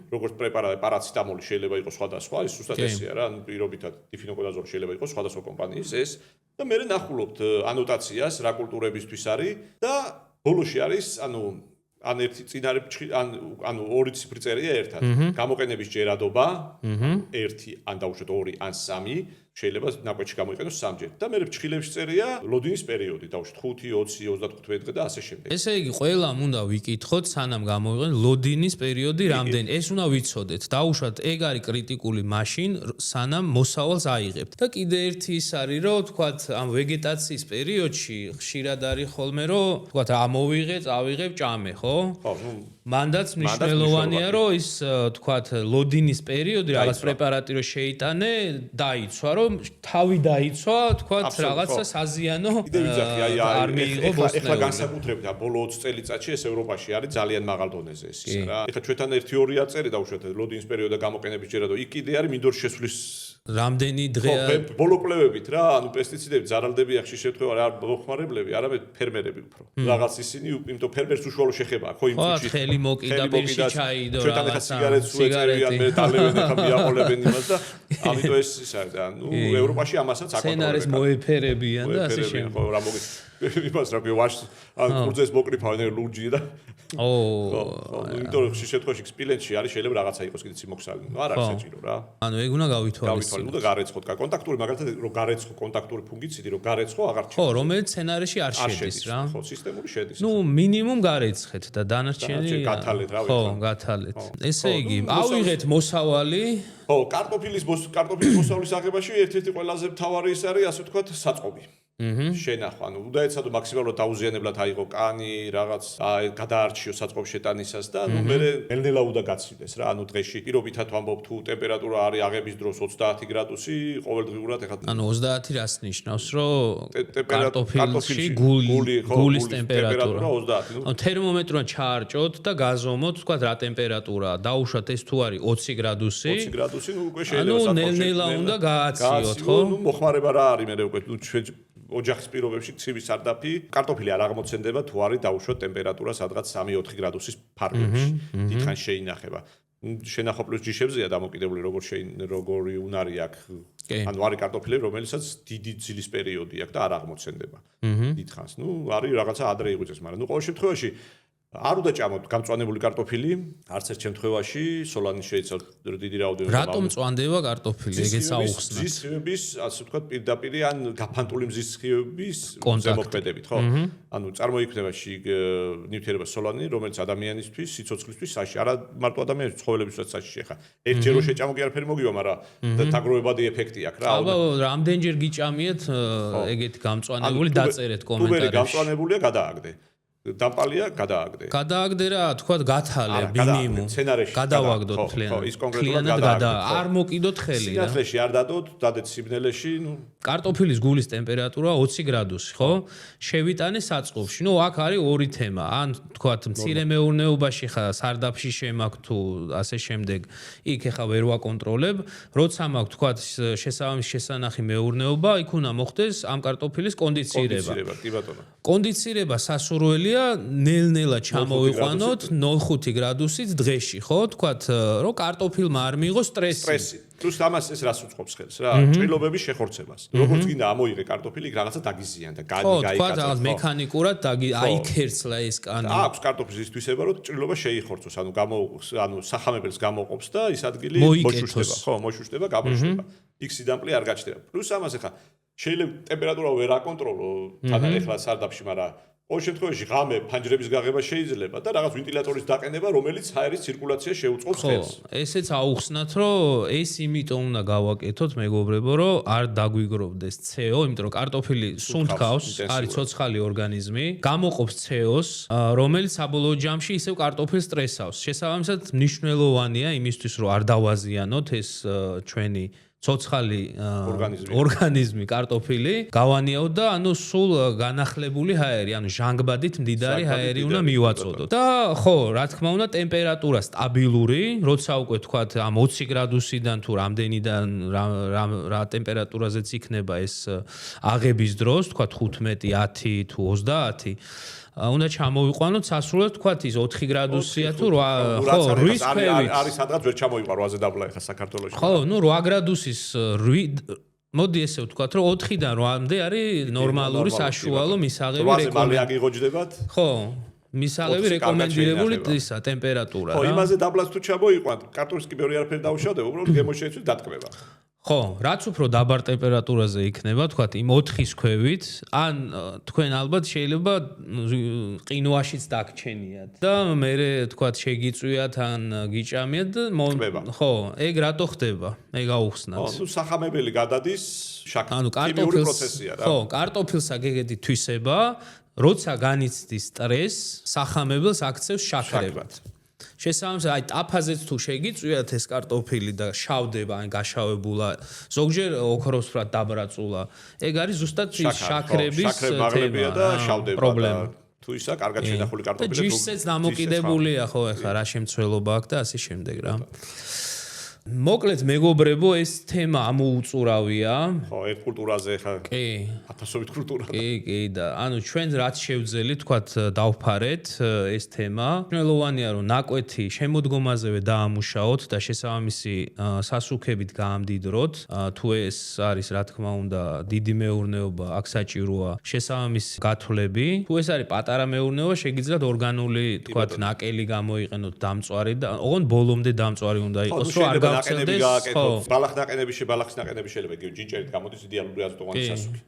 როგორც პრეპარატი, პარაცეტამოლი შეიძლება იყოს სხვადასხვა, ის უბრალოდ ესეა რა, ანუ პირობითად დიფინოკონაზოლი შეიძლება იყოს სხვადასხვა კომპანიის ეს და მე ნახულობთ ანოტაციას რა კულტურებისთვის არის და ბოლოში არის, ან ერთი წინარე ანუ ორი ციფრი წერია ერთად. გამოყენების ჯერადობა 1 ან დაუშვათ 2 ან 3 შეიძლება ნაკვეთში გამოიყენოს 3-ჯერ. და მე ფრჩხილებში წერია ლოდინის პერიოდი, დაუშვათ 5, 20, 35 დღე და ასე შემდეგ. ესე იგი, ყველამ უნდა ვიკითხოთ, სანამ გამოვიყენოთ ლოდინის პერიოდი რამდენი. ეს უნდა ვიცოდეთ. დაუშვათ, ეგ არის კრიტიკული მაშინ, სანამ მოსავალს აიღებთ. და კიდე ერთი ის არის, რომ თქვათ, ამ ვეგეტაციის პერიოდში ხშირად არის ხოლმე, რომ თქვათ, ამოვიღე, წავიღებ, ჭამე, ხო? ხო, მანდაც მნიშვნელოვანია, რომ ის თქვათ, ლოდინის პერიოდი რაღაც პრეპარატი რო შეიტანე, დაიცვა, რომ თავი დაიცვა, თქვათ, რაღაცა საზიანო არ მიიღო ბოსტნეულზე. ეხლა განსაკუთრებით ბოლო 20 წელიწადში ეს ევროპაში არის ძალიან მაღალ დონეზე ეს რა. ეხლა ჩვენთან 1-2-ია წელი დაუშვათ ლოდინის პერიოდი და გამოყენების ჯერადობა. იქ კიდე არის მინდორ შესვლის რამდენი დღეა ბოლო კვლევებით რა, ანუ პესტიციდები ზარალდებია ხშირ შემთხვევაში არ მოხმარებლები, არამედ ფერმერები უფრო. რაღაც ისინი, იმიტომ ფერმერს უშუალო შეხება აქვს, ხო იმ წუთში. ხო, ხელი მოკიდა პირში ჩაიდო რაღაცა. ჩვენთან ახლა სიგარეტს უეწერიან, მე დალებენ ახლა მიაყოლებენ იმას და ამიტომ ეს არის, ანუ ევროპაში ამასაც აკონტროლებენ. სცენარის მოეფერებიან და ასე შემდეგ. ხო, რა მოგი იმას რა ვაშ ან კურძეს მოკრიფავენ ლურჯი და ო იმიტომ რომ შემთხვევაში სპილენში არის შეიძლება რაღაცა იყოს კიდე სიმოქსალი. ნუ არ არის საჭირო რა. ანუ ეგ უნდა გავითვალისწინოთ. უნდა გარეცხოთ კონტაქტური მაგალითად რომ გარეცხო კონტაქტური ფუნგიციდი რომ გარეცხო აღარ ჩანს. ხო, რომელიც სცენარში არ შედის რა. ხო, სისტემური შედის. ნუ მინიმუმ გარეცხეთ და დანარჩენი გათალეთ რა ხო, გათალეთ. ესე იგი, ავიღეთ მოსავალი. ხო, კარტოფილის მოსავლის აღებაში ერთ-ერთი ყველაზე მთავარი ის არის, ასე ვთქვათ, საწყობი. შენახვა. ანუ უდაეცადო მაქსიმალურად დაუზიანებლად აიღო კანი, რაღაც გადაარჩიო საწყობ შეტანისას და ნუ მე ნელ-ნელა უნდა გაცივდეს რა. ანუ დღეში პირობითად ვამბობ თუ ტემპერატურა არის აღების დროს 30 გრადუსი, ყოველდღიურად ეხლა ანუ 30 რას ნიშნავს, რომ კარტოფილში გულის ტემპერატურა 30. ანუ თერმომეტრთან ჩაარჭოთ და გაზომოთ, თქვა რა ტემპერატურაა. დაუშვათ ეს თუ არის 20 გრადუსი. 20 გრადუსი, ნუ უკვე შეიძლება საწყობში. ანუ ნელ-ნელა უნდა გააციოთ, ხო? ნუ მოხმარება რა არის მე უკვე ნუ ოჯახის პირობებში ცივი სარდაფი, კარტოფილი არ აღმოცენდება თუ არის დაუშვათ ტემპერატურა სადღაც 3-4 გრადუსის ფარგლებში. დიდხანს შეინახება. შენახვა პლუს ჯიშებზეა დამოკიდებული როგორი უნარი აქვს. ანუ არის კარტოფილები, რომელსაც დიდი ძილის პერიოდი აქვს და არ აღმოცენდება. დიდხანს. ნუ არის რაღაცა ადრე იღვიძეს, მაგრამ ნუ ყოველ შემთხვევაში არ უნდა ჭამოთ გამწვანებული კარტოფილი, არც ერთ შემთხვევაში სოლანი შეიძლება დიდი რაოდენობით. რატომ წვანდება კარტოფილი? ეგეც აუხსნათ. მზის სხივების, ასე ვთქვათ, პირდაპირ ან გაფანტული მზის სხივების ზემოქმედებით, ხო? ანუ წარმოიქმნება ნივთიერება სოლანი, რომელიც ადამიანისთვის, სიცოცხლისთვის საში, არა მარტო ადამიანისთვის, ცხოველებისაც საშიში ხა. ერთჯერ რო შეჭამო კი არაფერი მოგივა, მაგრამ დაგროვებადი ეფექტი აქვს რა. აბა, რამდენჯერ გიჭამიეთ ეგეთი გამწვანებული, დაწერეთ კომენტარებში. თუ მე გამწვანებულია, გადააგდე. დამპალია გადააგდე. გადააგდე რა, თქვა გათალე მინიმუმ. გადავაგდოთ მთლიანად. არ მოკიდოთ ხელი რა. სინათლეში არ დადოთ, დადეთ სიბნელეში, ნუ კარტოფილის გულის ტემპერატურა 20 გრადუსი, ხო? შევიტანე საწყობში. ნუ აქ არის ორი თემა. ან თქვა მცირე მეურნეობაში ხა სარდაფში შემაქვს თუ ასე შემდეგ, იქ ეხა ვერ ვაკონტროლებ. როცა მაქვს თქვა შესაბამის შესანახი მეურნეობა, იქ უნდა მოხდეს ამ კარტოფილის კონდიცირება. კი ბატონო. კონდიცირება სასურველია, ნელ-ნელა ჩამოვიყვანოთ 0.5 გრადუსით დღეში, ხო? თქვათ, რომ კარტოფილმა არ მიიღოს სტრესი. პლუს ამას ეს რას უწყობს ხელს რა? ჭრილობების შეხორცებას. როგორც გინდა ამოიღე კარტოფილი, იქ რაღაცა დაგიზიან და გაიკაცო. ხო, თქვათ, მექანიკურად აიქერცლა ეს კანი. აქვს კარტოფილის თვისება, რომ ჭრილობა შეიხორცოს, ანუ სახამებელს გამოყოფს და ის ადგილი მოშუშტება, ხო, მოშუშტება, გამოშუშტება. იქ სიდამპლე არ გაჩნდება. პლუს ამას ახლა შეიძლება ტემპერატურა ვერ აკონტროლო თან ახლა სარდაფში, მაგრამ ყოველ შემთხვევაში ღამე ფანჯრების გაღება შეიძლება და რაღაც ვენტილატორის დაყენება, რომელიც ჰაერის ცირკულაციას შეუწყობს ხელს. ესეც აუხსნათ, რომ ეს იმიტომ უნდა გავაკეთოთ, მეგობრებო, რომ არ დაგვიგროვდეს CO, იმიტომ რომ კარტოფილი სუნთქავს, არის ცოცხალი ორგანიზმი, გამოყოფს CO-ს, რომელიც საბოლოო ჯამში ისევ კარტოფილს სტრესავს. შესაბამისად, მნიშვნელოვანია იმისთვის, რომ არ დავაზიანოთ ეს ჩვენი ცოცხალი ორგანიზმი კარტოფილი გავანიაოთ და ანუ სულ განახლებული ჰაერი, ანუ ჟანგბადით მდიდარი ჰაერი უნდა მივაწოდოთ. და ხო, რა თქმა უნდა, ტემპერატურა სტაბილური, როცა უკვე თქვათ ამ 20 გრადუსიდან თუ რამდენიდან რა ტემპერატურაზეც იქნება ეს აღების დროს, თქვათ 15, 10 თუ 30 უნდა ჩამოვიყვანოთ სასურველად თქვათ ის 4 გრადუსია თუ 8 ხო 8 ქვევით არის სადღაც ვერ ჩამოვიყვა 8-ზე დაბლა ახლა საქართველოში ხო ნუ 8 გრადუსის 8 მოდი ესე ვთქვათ რომ 4-დან 8-მდე არის ნორმალური საშუალო მისაღები მალე აგიღოჯდებათ ხო მისაღები რეკომენდირებული ისა ტემპერატურა რა ხო იმაზე დაბლას თუ ჩამოვიყვანთ კარტოფილს კი ბევრი არაფერი დაუშავდება უბრალოდ გემოშეცვით დატკბება ხო, რაც უფრო დაბარ ტემპერატურაზე იქნება, თქვათ იმ 4-ის ქვევით, ან თქვენ ალბათ შეიძლება ყინვაშიც დაგჩენიათ და მე თქვათ შეგიწვიათ ან გიჭამიათ და ხო, ეგ რატო ხდება? ეგ აუხსნათ. ნუ სახამებელი გადადის ანუ კარტოფილს პროცესია რა. ხო, კარტოფილს აგეგედი თვისება, როცა განიცდის სტრესს, სახამებელს აქცევს შაქრებად. შესაბამისად, აი ტაფაზეც თუ შეგიწვიათ ეს კარტოფილი და შავდება, ან გაშავებულა, ზოგჯერ ოქროსფრად დაბრაწულა, ეგ არის ზუსტად შაქრების თემა და შავდება და თუ ისა კარგად შენახული კარტოფილი თუ ჯიშიც დამოკიდებულია ხო ახლა რა შემცველობა აქვს და ასე შემდეგ რა. მოკლედ მეგობრებო ეს თემა ამოუწურავია ხო ერთ კულტურაზე ხა კი ათასობით კულტურა კი და ანუ ჩვენ რაც შევძელით თქვათ დავფარეთ ეს თემა მნიშვნელოვანია რომ ნაკვეთი შემოდგომაზევე დაამუშაოთ და შესაბამისი სასუქებით გაამდიდროთ თუ ეს არის რა თქმა უნდა დიდი მეურნეობა აქ საჭიროა შესაბამისი გათვლები თუ ეს არის პატარა მეურნეობა შეგიძლიათ ორგანული თქვათ ნაკელი გამოიყენოთ დამწვარი და ოღონდ ბოლომდე დამწვარი უნდა იყოს რომ არ ნაკენები გააკეთოთ. ბალახ ნაკენები შეიძლება იგივე ჯინჯერით გამოდის იდეალური აზოტოვანი სასუქი.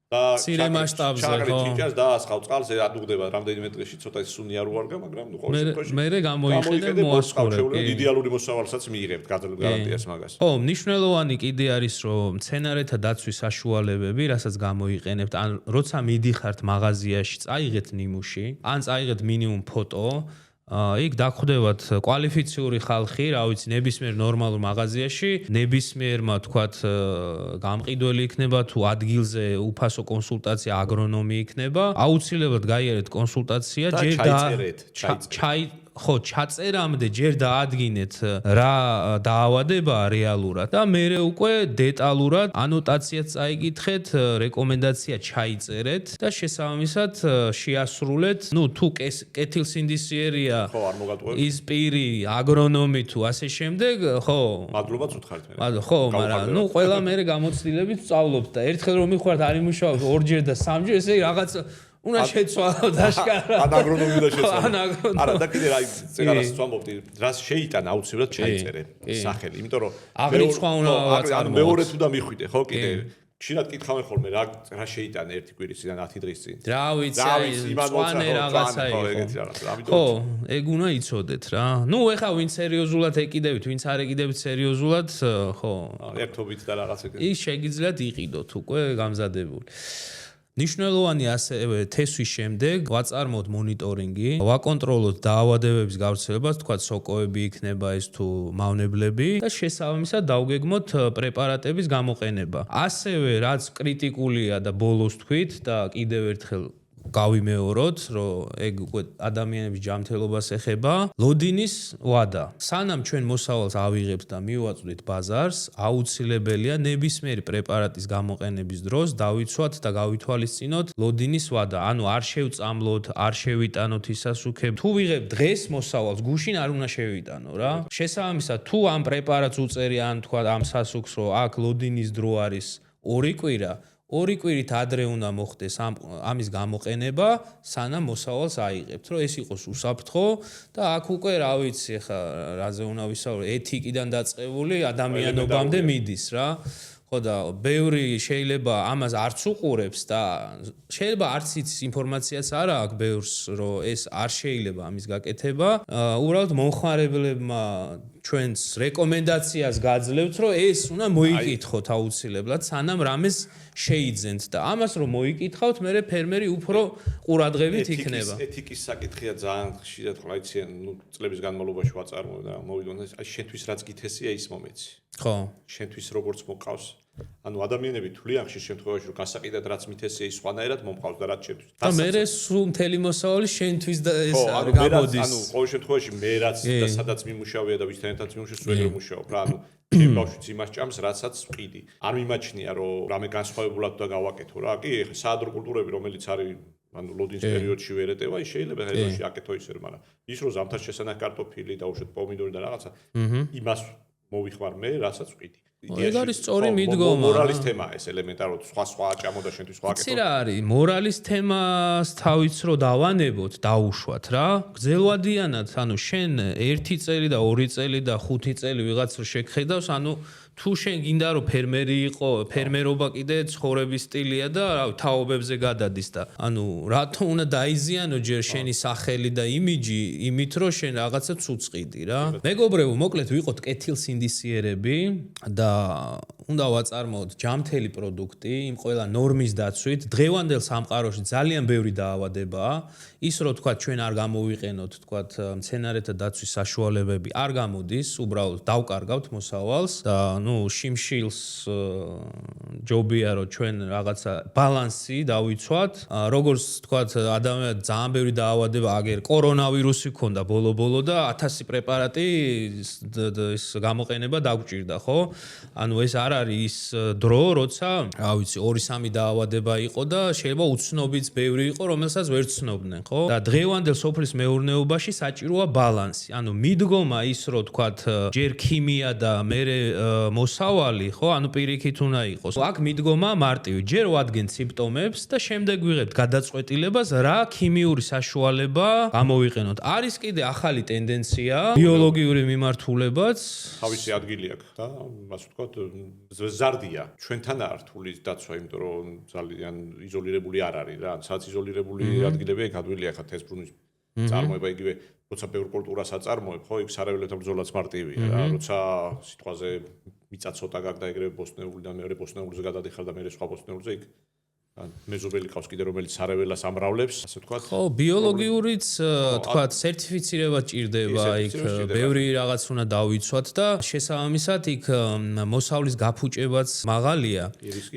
და მცირე მასშტაბზე, ხო? ჩაჭრით დაასხავ წყალს, ადუღდება რამდენიმე დღეში, ცოტა სუნი არ უარგა, მაგრამ ნუ ყოველ შემთხვევაში მე გამოიყენებ მოასწორებ, კი. იდეალური მოსავალსაც მიიღებთ გარანტიას მაგას. ხო, მნიშვნელოვანი კიდე არის, რომ მცენარეთა დაცვის საშუალებები, რასაც გამოიყენებთ, ან როცა მიდიხართ მაღაზიაში, წაიღეთ ნიმუში, ან წაიღეთ მინიმუმ ფოტო, იქ დაგხვდებათ კვალიფიციური ხალხი, რა ვიცი, ნებისმიერ ნორმალურ მაღაზიაში, ნებისმიერმა თქვათ გამყიდველი იქნება თუ адგილზე უფასო კონსულტაცია, აგრონომი იქნება, აუცილებლად გაიარეთ კონსულტაცია, ხო, ჩაწერამდე ჯერ დაადგინეთ რა დაავადებაა რეალურად და მერე უკვე დეტალურად ანოტაციაც წაიკითხეთ, რეკომენდაცია ჩაიწერეთ და შესაბამისად შეასრულეთ, თუ კეთილსინდისიერია, ხო, არ მოგატყუებთ. ის პირი, აგრონომი თუ ასე შემდეგ, ხო. მადლობაც უთხარით მე. ხო, მაგრამ ყველა მერე გამოცდილებით სწავლობთ და ერთხელ რომ მიხوارთ არ იმუშაოთ ორჯერ და სამჯერ, ესე რაღაც უნდა შეცვალოთ აშკარად. ან აგრონომი უნდა შეცვალოთ. არა, და კიდე რა წეგარას ვამბობდი, რას შეიტანა აუცილებლად ჩაიწერე სახელი, იმიტომ რომ აღრიცხვა უნდა ანუ მეორე თუ და მიხვიდე, ხო, კიდე ხშირად კითხავენ ხოლმე რა შეიტანა ერთი კვირისიდან 10 დღის წინ. რა ვიცი, მწვანე რაღაცა იყო. ხო, ეგ უნდა იცოდეთ რა. ნუ ეხა ვინ სერიოზულად ეკიდებით, ვინც არ ეკიდებით სერიოზულად, ხო. ერთობით და რაღაცა. ის შეგიძლიათ იყიდოთ უკვე გამზადებული. ნიშნულოვანი ასევე თესვის შემდეგ ვაწარმოოთ მონიტორინგი, ვაკონტროლოთ დაავადებების გავრცელებას, თქვა სოკოები იქნება ეს თუ მავნებლები და შესაბამისად დავგეგმოთ პრეპარატების გამოყენება. ასევე რაც კრიტიკულია და ბოლოს თქვით და კიდევ ერთხელ გავიმეოროთ, რომ ეგ უკვე ადამიანების ჯანმრთელობას ეხება, ლოდინის ვადა. სანამ ჩვენ მოსავალს ავიღებთ და მივაწვდით ბაზარს, აუცილებელია ნებისმიერი პრეპარატის გამოყენების დროს დავიცვათ და გავითვალისწინოთ ლოდინის ვადა. ანუ არ შევწამლოთ, არ შევიტანოთ ის სასუქები. თუ ვიღებთ დღეს მოსავალს, გუშინ არ უნდა შევიტანო რა. შესაბამისად, თუ ამ პრეპარატს უწერი ან თქვა ამ სასუქს, რომ აქ ლოდინის დრო არის 2 კვირა, 2 კვირით ადრე უნდა მოხდეს ამის გამოყენება, სანამ მოსავალს აიღებთ, რომ ეს იყოს უსაფრთხო და აქ უკვე რა ვიცი, ხა რაზე უნდა ვისაუბროთ, ეთიკიდან დაწყებული ადამიანობამდე მიდის რა. ხო და ბევრი შეიძლება ამას არც უყურებს და შეიძლება არც იცის ინფორმაციაც არა აქვს ბევრს, რომ ეს არ შეიძლება ამის გაკეთება. უბრალოდ მომხმარებლებმა ჩვენს რეკომენდაციას გაძლევთ, რომ ეს უნდა მოიკითხოთ აუცილებლად, სანამ რამეს შეიძენთ და ამას რომ მოიკითხავთ, მერე ფერმერი უფრო ყურადღებით იქნება. ეთიკის საკითხია ძალიან ხშირად, ხო, აიცი, წლების განმავლობაში ვაწარმოებ და მოვიდონ, შენთვის რაც გითესია ის მომეცი. ხო, შენთვის როგორც მოყავს. ანუ ადამიანები თვლიან ხშირ შემთხვევაში, რომ გასაყიდად რაც მითესია ის სხვანაირად მომყავს და რაც შენთვის. და მერე სულ მთელი მოსავალი შენთვის და ეს არ გამოდის. ანუ ყოველ შემთხვევაში მე რაც და სადაც მიმუშავია და ვისთან ერთად მიმუშავე, სულ ვერ მუშაობ რა, ანუ ჩემ ბავშვიც იმას ჭამს, რასაც ვყიდი. არ მიმაჩნია, რომ რამე განსხვავებულად და გავაკეთო რა. კი, ეხლა საადრო კულტურები, რომელიც არის ანუ ლოდინის პერიოდში ვერ ეტევა, ის შეიძლება ჰერბაში აკეთო ისე, მაგრამ ის რომ ზამთარში შესანახ კარტოფილი და უშოთ პომიდორი და რაღაცა, იმას მოვიხმარ მე, რასაც ვყიდი. ეგ არის სწორი მიდგომა. მორალის თემაა ეს ელემენტარულად, სხვა აჭამო და შენთვის სხვა აკეთო. იცი რა არის, მორალის თემას თავიც რო დავანებოთ, დაუშვათ რა. გრძელვადიანად, ანუ შენ 1 წელი და 2 წელი და 5 წელი ვიღაც რო შეგხედავს, ანუ თუ შენ გინდა რომ ფერმერი იყო, ფერმერობა კიდე ცხოვრების სტილია და რა თაობებზე გადადის და ანუ რატომ უნდა დაიზიანო ჯერ შენი სახელი და იმიჯი, იმით რომ შენ რაღაცა ცუცყიდი რა. მეგობრებო, მოკლედ ვიყოთ კეთილსინდისიერები და უნდა ვაწარმოოთ ჯანმრთელი პროდუქტი იმ ყველა ნორმის დაცვით. დღევანდელ სამყაროში ძალიან ბევრი დაავადებაა. ის რომ თქვა ჩვენ არ გამოვიყენოთ, თქვა მცენარეთა დაცვის საშუალებები არ გამოდის, უბრალოდ დავკარგავთ მოსავალს და შიმშილს ჯობია რომ ჩვენ რაღაცა ბალანსი დავიცვათ. როგორც თქვათ, ადამიანს ძალიან ბევრი დაავადება, აგერ კორონავირუსი ქონდა ბოლო-ბოლო და 1000 პრეპარატი ის გამოყენება დაგვჭირდა, ხო? ანუ ეს არ არის ის დრო, როცა, რა ვიცი, 2-3 დაავადება იყო და შეიძლება უცნობიც ბევრი იყო, რომელსაც ვერ ცნობდნენ, ხო? და დღევანდელ სოფლის მეურნეობაში საჭიროა ბალანსი. ანუ მიდგომა ის, რომ თქვათ, ჯერ ქიმია და მერე მოსავალი, ხო, ანუ პირიქით უნდა იყოს. აქ მიდგომა მარტივი, ჯერ ვადგენთ სიმპტომებს და შემდეგ ვიღებთ გადაწყვეტილებას, რა ქიმიური საშუალება გამოვიყენოთ. არის კიდე ახალი ტენდენცია, ბიოლოგიური მიმართულებაც. თავისი ადგილი აქვს და ასე ვთქვათ, ზარდია ჩვენთან არ რთული დაცვა, იმიტომ რომ ძალიან იზოლირებული არ არის რა, სადაც იზოლირებული ადგილები ეგ ადვილია ხა თესბრუნის წარმოება იგივე როცა ბევრ კულტურას აწარმოებ, ხო, იქ სარეველებთან ბრძოლაც მარტივია რა, როცა სიტყვაზე მიწა ცოტა გაქვს და ეგრევე ბოსტნეულიდან მეორე ბოსტნეულზე გადადიხარ და მეორე სხვა ბოსტნეულზე იქ მეზობელი ყავს კიდე რომელიც სარეველას ამრავლებს, ასე ვთქვათ. ხო, ბიოლოგიურიც თქვათ სერტიფიცირება ჭირდება, იქ ბევრი რაღაც უნდა დავიცვათ და შესაბამისად იქ მოსავლის გაფუჭებაც მაღალია.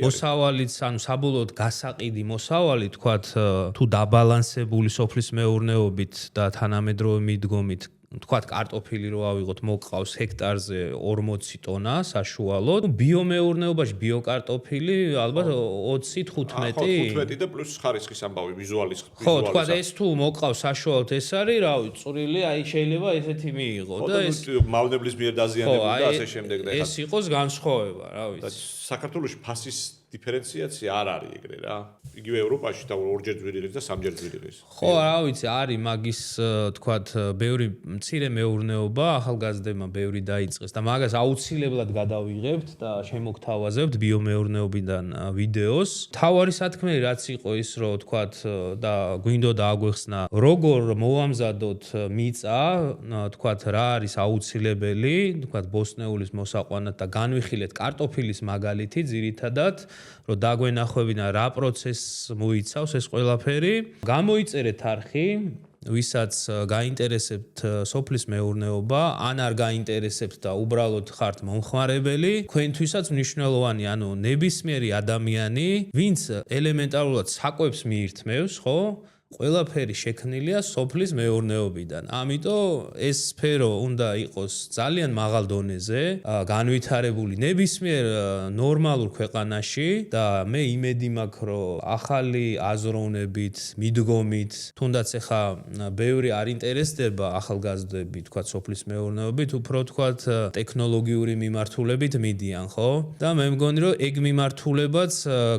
მოსავალიც, ანუ საბოლოოდ გასაყიდი მოსავალი, თქვათ, თუ დაბალანსებული სოფლის მეურნეობით და თანამედროვე მიდგომით თქვათ კარტოფილი რო ავიღოთ მოგყავს ჰექტარზე 40 ტონა საშუალოდ. ბიომეურნეობაში ბიოკარტოფილი ალბათ 20-15. 15 და პლუს ხარისხის ამბავი, ვიზუალის. ხო, თქვათ ეს თუ მოგყავს საშუალოდ ეს არის, რავი, წვრილი, აი შეიძლება ესეთი მიიღო და ეს მავნებლის მიერ დაზიანებული და ასე შემდეგ და ეს იყოს განსხვავება, რა ვიცი. საქართველოში ფასის დიფერენციაცია არ არის ეგრე რა. იგივე ევროპაში და ორჯერ ძვირიღის და სამჯერ ძვირიღის. ხო, რა ვიცი, არის მაგის თქვათ ბევრი მცირე მეურნეობა ახალგაზრდებმა ბევრი დაიწყეს და მაგას აუცილებლად გადავიღებთ და შემოგთავაზებთ ბიომეურნეობიდან ვიდეოს. თავარი სათქმელი რაც იყო ის რომ თქვათ და გვინდოდა აგვეხსნა როგორ მოვამზადოთ მიწა, თქვათ რა არის აუცილებელი, თქვათ ბოსტნეულის მოსაყვანად და განვიხილეთ კარტოფილის მაგალითი ძირითადად რომ დაგვენახვებინა რა პროცესს მოიცავს ეს ყველაფერი. გამოიწერეთ არხი, ვისაც გაინტერესებთ სოფლის მეურნეობა, ან არ გაინტერესებთ და უბრალოდ ხართ მომხმარებელი, თქვენთვისაც მნიშვნელოვანი, ანუ ნებისმიერი ადამიანი, ვინც ელემენტარულად საკვებს მიირთმევს, ხო? ყველაფერი შექმნილია სოფლის მეურნეობიდან. ამიტომ ეს სფერო უნდა იყოს ძალიან მაღალ დონეზე, განვითარებული ნებისმიერ ნორმალურ ქვეყანაში და მე იმედი მაქვს, რომ ახალი აზროვნებით, მიდგომით, თუნდაც ახლა ბევრი არ ინტერესდება ახალგაზრდები, თქვათ, სოფლის მეურნეობით, უფრო თქვათ, ტექნოლოგიური მიმართულებით მიდიან, ხო? და მე მგონი, რომ ეგ მიმართულებაც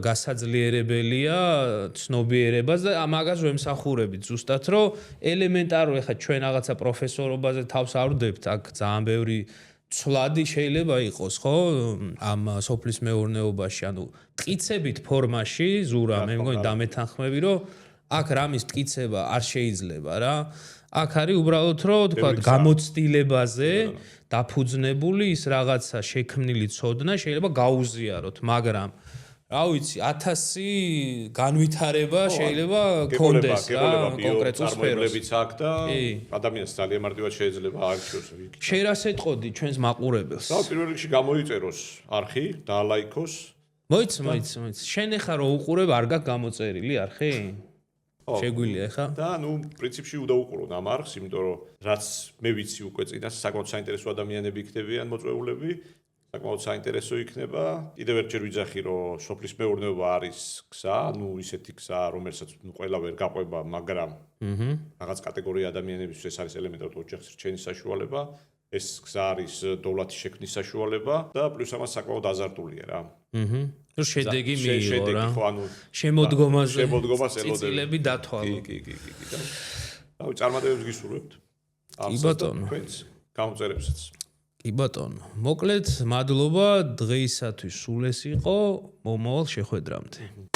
გასაძლიერებელია ცნობიერებას და ამაგას რომ მსახურებით ზუსტად რომ ელემენტარული ხა ჩვენ რაღაცა პროფესორობაზე თავს არ ვდებთ აქ ძალიან ბევრი ცვლადი შეიძლება იყოს ხო ამ სოფლის მეურნეობაში ანუ ტკიცებით ფორმაში ზურა მე მგონი დამეთანხმები რომ აქ რამის ტკიცება არ შეიძლება რა აქ არის უბრალოდ რომ თქვა გამოცდილებაზე დაფუძნებული ის რაღაცა შექმნილი ცოდნა შეიძლება გაუზიაროთ მაგრამ რა ვიცი 1000 განვითარება შეიძლება გქონდეს რა კონკრეტულ სფეროებიც აქ და ადამიანს ძალიან მარტივად შეიძლება აარჩიოს ვიკი. შეიძლება ეთყოდი ჩვენს მაყურებელს. და პირველ რიგში გამოიწეროს არხი, დაალაიქოს. მოიც. შენ ეხა რო უყურებ არ გაქვს გამოწერილი არხი? შეგვიძლია ეხა? და ნუ პრინციპში უნდა უყურონ ამ არხს, იმიტომ რომ რაც მე ვიცი უკვე წინას საკმაოდ საინტერესო ადამიანები იქნებიან მოწვეულები. საკმაოდ საინტერესო იქნება. კიდევ ერთჯერ ვიძახი, რომ სოფლის მეურნეობა არის გზა, ну ისეთი გზა, რომელსაც ყველა ვერ გაყვება, მაგრამ რაღაც კატეგორია ადამიანებისთვის ეს არის ელემენტარული ოჯახის რჩენის საშუალება. ეს გზა არის დოვლათის შექმნის საშუალება და პლუს ამას საკმაოდ აზარტულია რა. თუ შედეგი მიიღო რა. შემოდგომაზე ელოდები დათვალო. კი. რავი, წარმატებებს გისურვებთ. კი ბატონო. თქვენს გამოწერებსაც. კი ბატონო, მოკლედ მადლობა დღეისათვის სულ ეს იყო, მომავალ შეხვედრამდე.